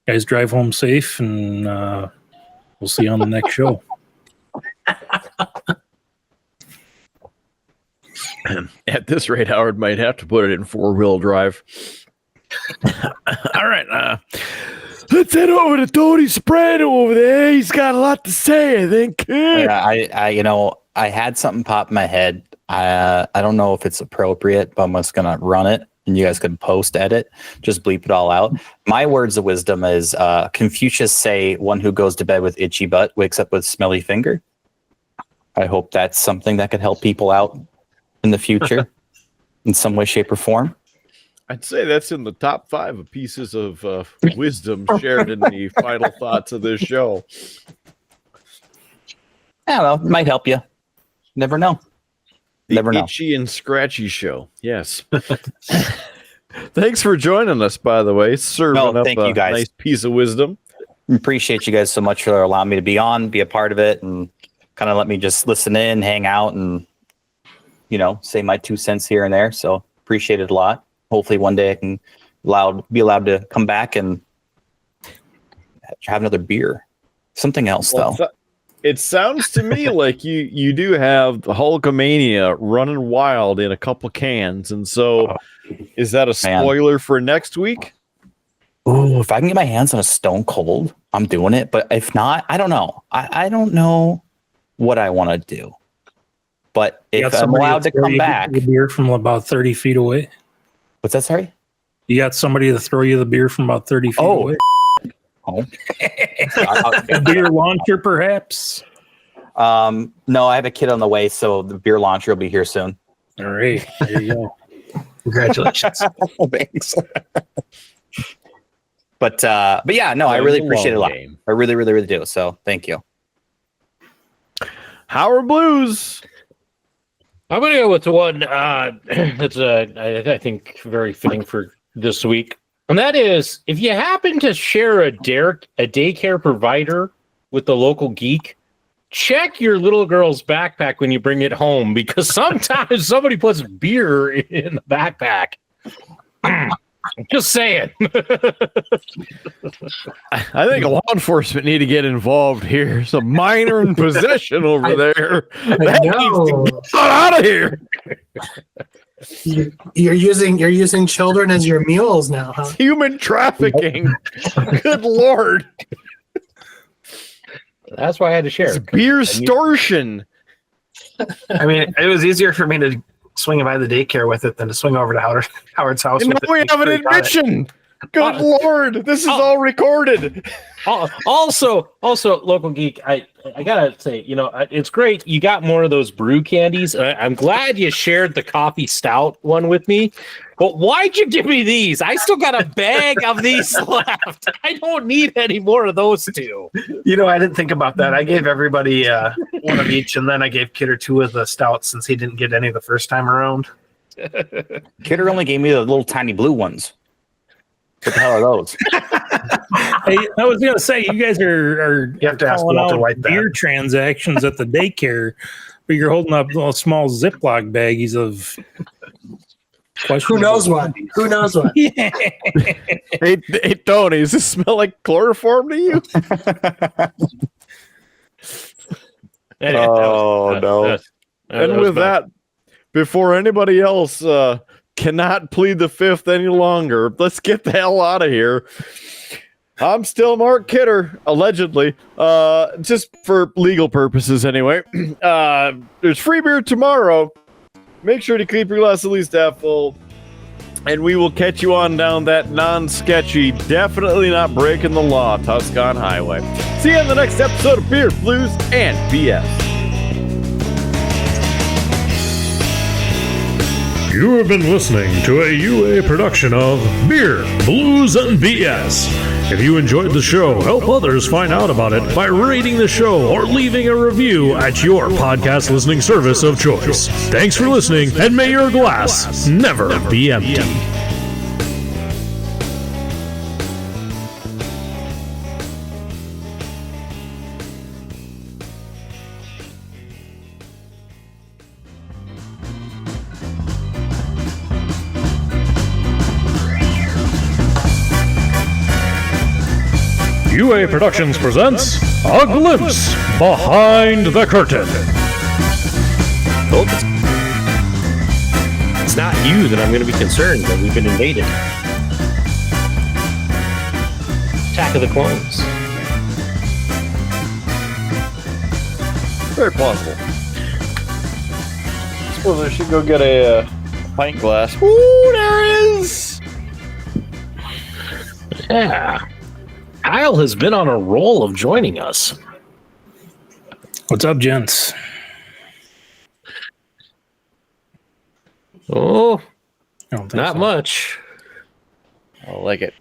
guys, drive home safe, and we'll see you on the next show. At this rate, Howard might have to put it in 4-wheel drive. All right. Let's head over to Tony Soprano over there. He's got a lot to say, I think. Yeah, I had something pop in my head. I don't know if it's appropriate, but I'm just gonna run it, and you guys could post edit, just bleep it all out. My words of wisdom is Confucius say, "One who goes to bed with itchy butt wakes up with smelly finger." I hope that's something that could help people out in the future in some way, shape, or form. I'd say that's in the top 5 of pieces of wisdom shared in the final thoughts of this show. I don't know. It might help you. Never know. The Itchy and Scratchy Show. Yes. Thanks for joining us, by the way. Serving up thank a you guys. nice piece of wisdom. Appreciate you guys so much for allowing me to be a part of it, and kind of let me just listen in, hang out, and say my 2 cents here and there. So appreciate it a lot. Hopefully one day I can be allowed to come back and have another beer. Something else, though. It sounds to me like you do have the Hulkamania running wild in a couple cans. And so is that a spoiler for next week? Ooh, if I can get my hands on a Stone Cold, I'm doing it. But if not, I don't know. I don't know what I want to do. But if I'm allowed to come back. The beer from about 30 feet away. What's that, sorry? You got somebody to throw you the beer from about 30 feet away? Oh. A beer launcher, perhaps? No, I have a kid on the way, so the beer launcher will be here soon. All right. There you go. Congratulations. Thanks. But yeah, no, I really appreciate it a lot. I really, really, really do. So thank you. Howard Blues. I'm going to go with the one that's, I think, very fitting for this week. And that is, if you happen to share a daycare provider with the local geek, check your little girl's backpack when you bring it home, because sometimes somebody puts beer in the backpack. Just saying. I think law enforcement need to get involved here. It's a minor in possession over there. That needs to get out of here. You're using children as your mules now, huh? Human trafficking. Good Lord. That's why I had to share. It's beer extortion. I mean, it was easier for me to swing by the daycare with it than to swing over to Howard's house. And now we have an admission. Good Lord. This is all recorded. Also, local geek. I gotta say, it's great. You got more of those brew candies. I'm glad you shared the coffee stout one with me. But why'd you give me these? I still got a bag of these left. I don't need any more of those two. I didn't think about that. I gave everybody one of each, and then I gave Kidder 2 of the stouts since he didn't get any the first time around. Kidder only gave me the little tiny blue ones. What the hell are those? Hey, I was gonna say you guys are You have to ask calling Walter out White that. beer transactions at the daycare, but you're holding up little small Ziploc baggies of Who knows what? Who knows what? Yeah. Hey, Tony, does this smell like chloroform to you? Oh, no. And with that, before anybody else cannot plead the fifth any longer, let's get the hell out of here. I'm still Mark Kidder, allegedly, just for legal purposes anyway. There's free beer tomorrow. Make sure to keep your glass at least half full. And we will catch you on down that non-sketchy, definitely not breaking the law Tuscan Highway. See you on the next episode of Beer, Blues, and BS. You have been listening to a UA production of Beer, Blues, and BS. If you enjoyed the show, help others find out about it by rating the show or leaving a review at your podcast listening service of choice. Thanks for listening, and may your glass never be empty. UA Productions presents A Glimpse Behind the Curtain. Oh, it's not you that I'm going to be concerned that we've been invaded. Attack of the Clones. Very plausible. I suppose I should go get a pint glass. Ooh, there is! Yeah. Kyle has been on a roll of joining us. What's up, gents? Oh, I don't think not so. much. I like it.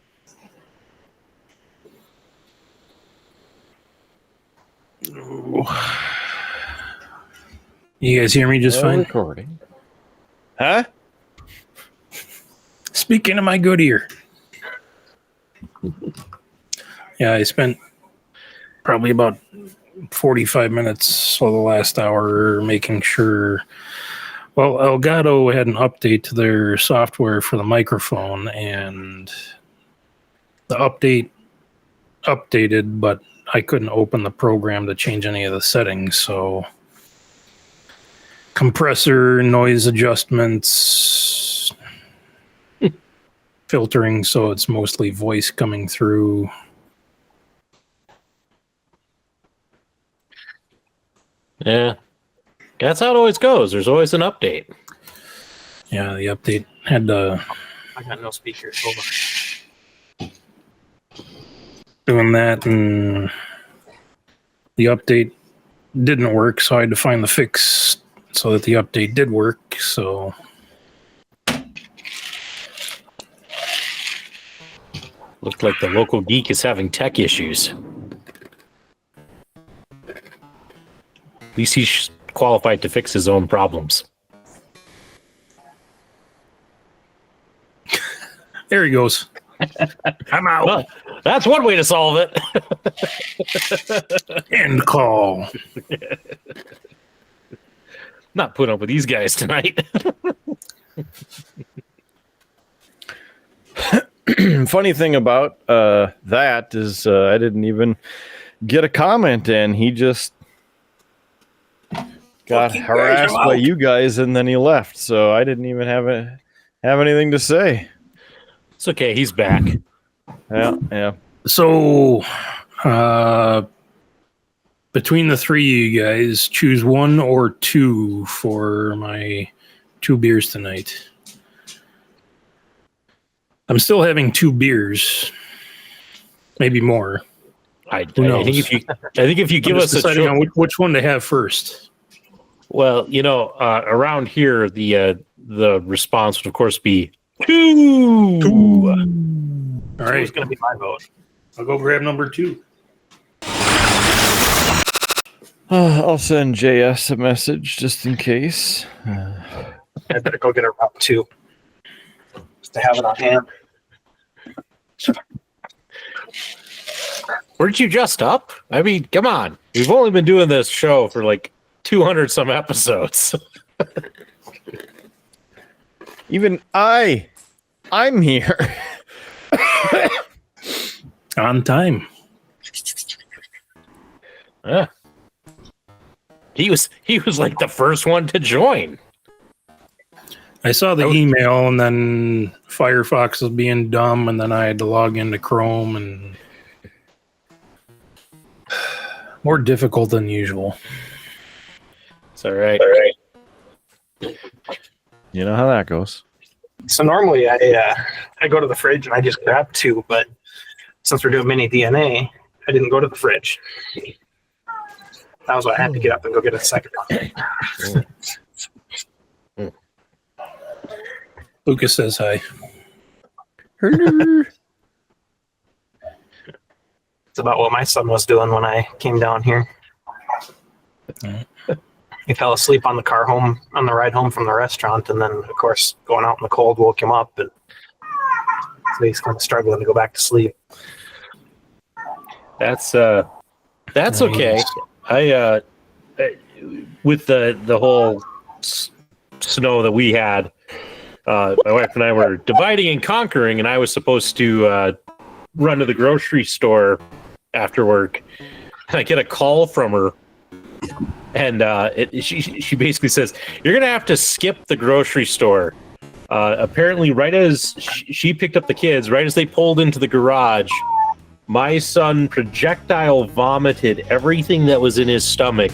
You guys hear me just fine? Recording. Huh? Speaking of my good ear. Yeah, I spent probably about 45 minutes of the last hour making sure. Well, Elgato had an update to their software for the microphone, and the update updated, but I couldn't open the program to change any of the settings. So compressor, noise adjustments, filtering, so it's mostly voice coming through. Yeah. That's how it always goes. There's always an update. Yeah, the update had to I got no speakers. Hold on. doing that, and the update didn't work, so I had to find the fix so that the update did work. So Looked like the local geek is having tech issues. At least he's qualified to fix his own problems. there he goes. I'm out. Well, that's one way to solve it. End call. Not putting up with these guys tonight. Funny thing about that is I didn't even get a comment in. He just got harassed by you guys, and then he left. So I didn't even have anything to say. It's okay. He's back. Yeah. So, between the three of you guys, choose one or two for my 2 beers tonight. I'm still having 2 beers, maybe more. I knows? think if you give I'm us just a deciding choice, on which one to have first. well, around here the response would of course be two. All Right. right, It's going to be my vote. I'll go grab number 2. I'll send JS a message just in case. I better go get a Route 2 just to have it on hand. Weren't you just up? I mean, come on. We've only been doing this show for like 200 some episodes. Even I'm here. On time. Yeah. He was like the first one to join. I saw the email, and then Firefox was being dumb, and then I had to log into Chrome, and more difficult than usual. It's all right. You know how that goes. So normally I go to the fridge and I just grab 2, but since we're doing mini DNA, I didn't go to the fridge. That was why I had to get up and go get a second one. Lucas says hi. It's about what my son was doing when I came down here. He fell asleep on the ride home from the restaurant, and then, of course, going out in the cold woke him up, and so he's kind of struggling to go back to sleep. That's okay. I with the whole snow that we had, my wife and I were dividing and conquering, and I was supposed to run to the grocery store after work, and I get a call from her, and she basically says, "You're gonna have to skip the grocery store." Apparently, right as she picked up the kids, right as they pulled into the garage, my son projectile vomited everything that was in his stomach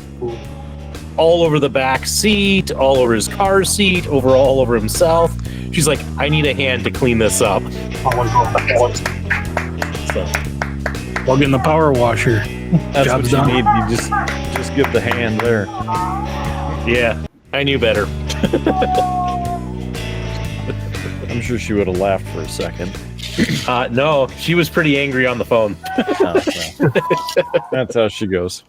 all over the back seat, all over his car seat, all over himself. She's like, "I need a hand to clean this up." So, Plug in the power washer. That's Job's what you done. need. You just give the hand there. yeah, I knew better. I'm sure she would have laughed for a second. No, she was pretty angry on the phone. Oh, well. That's how she goes.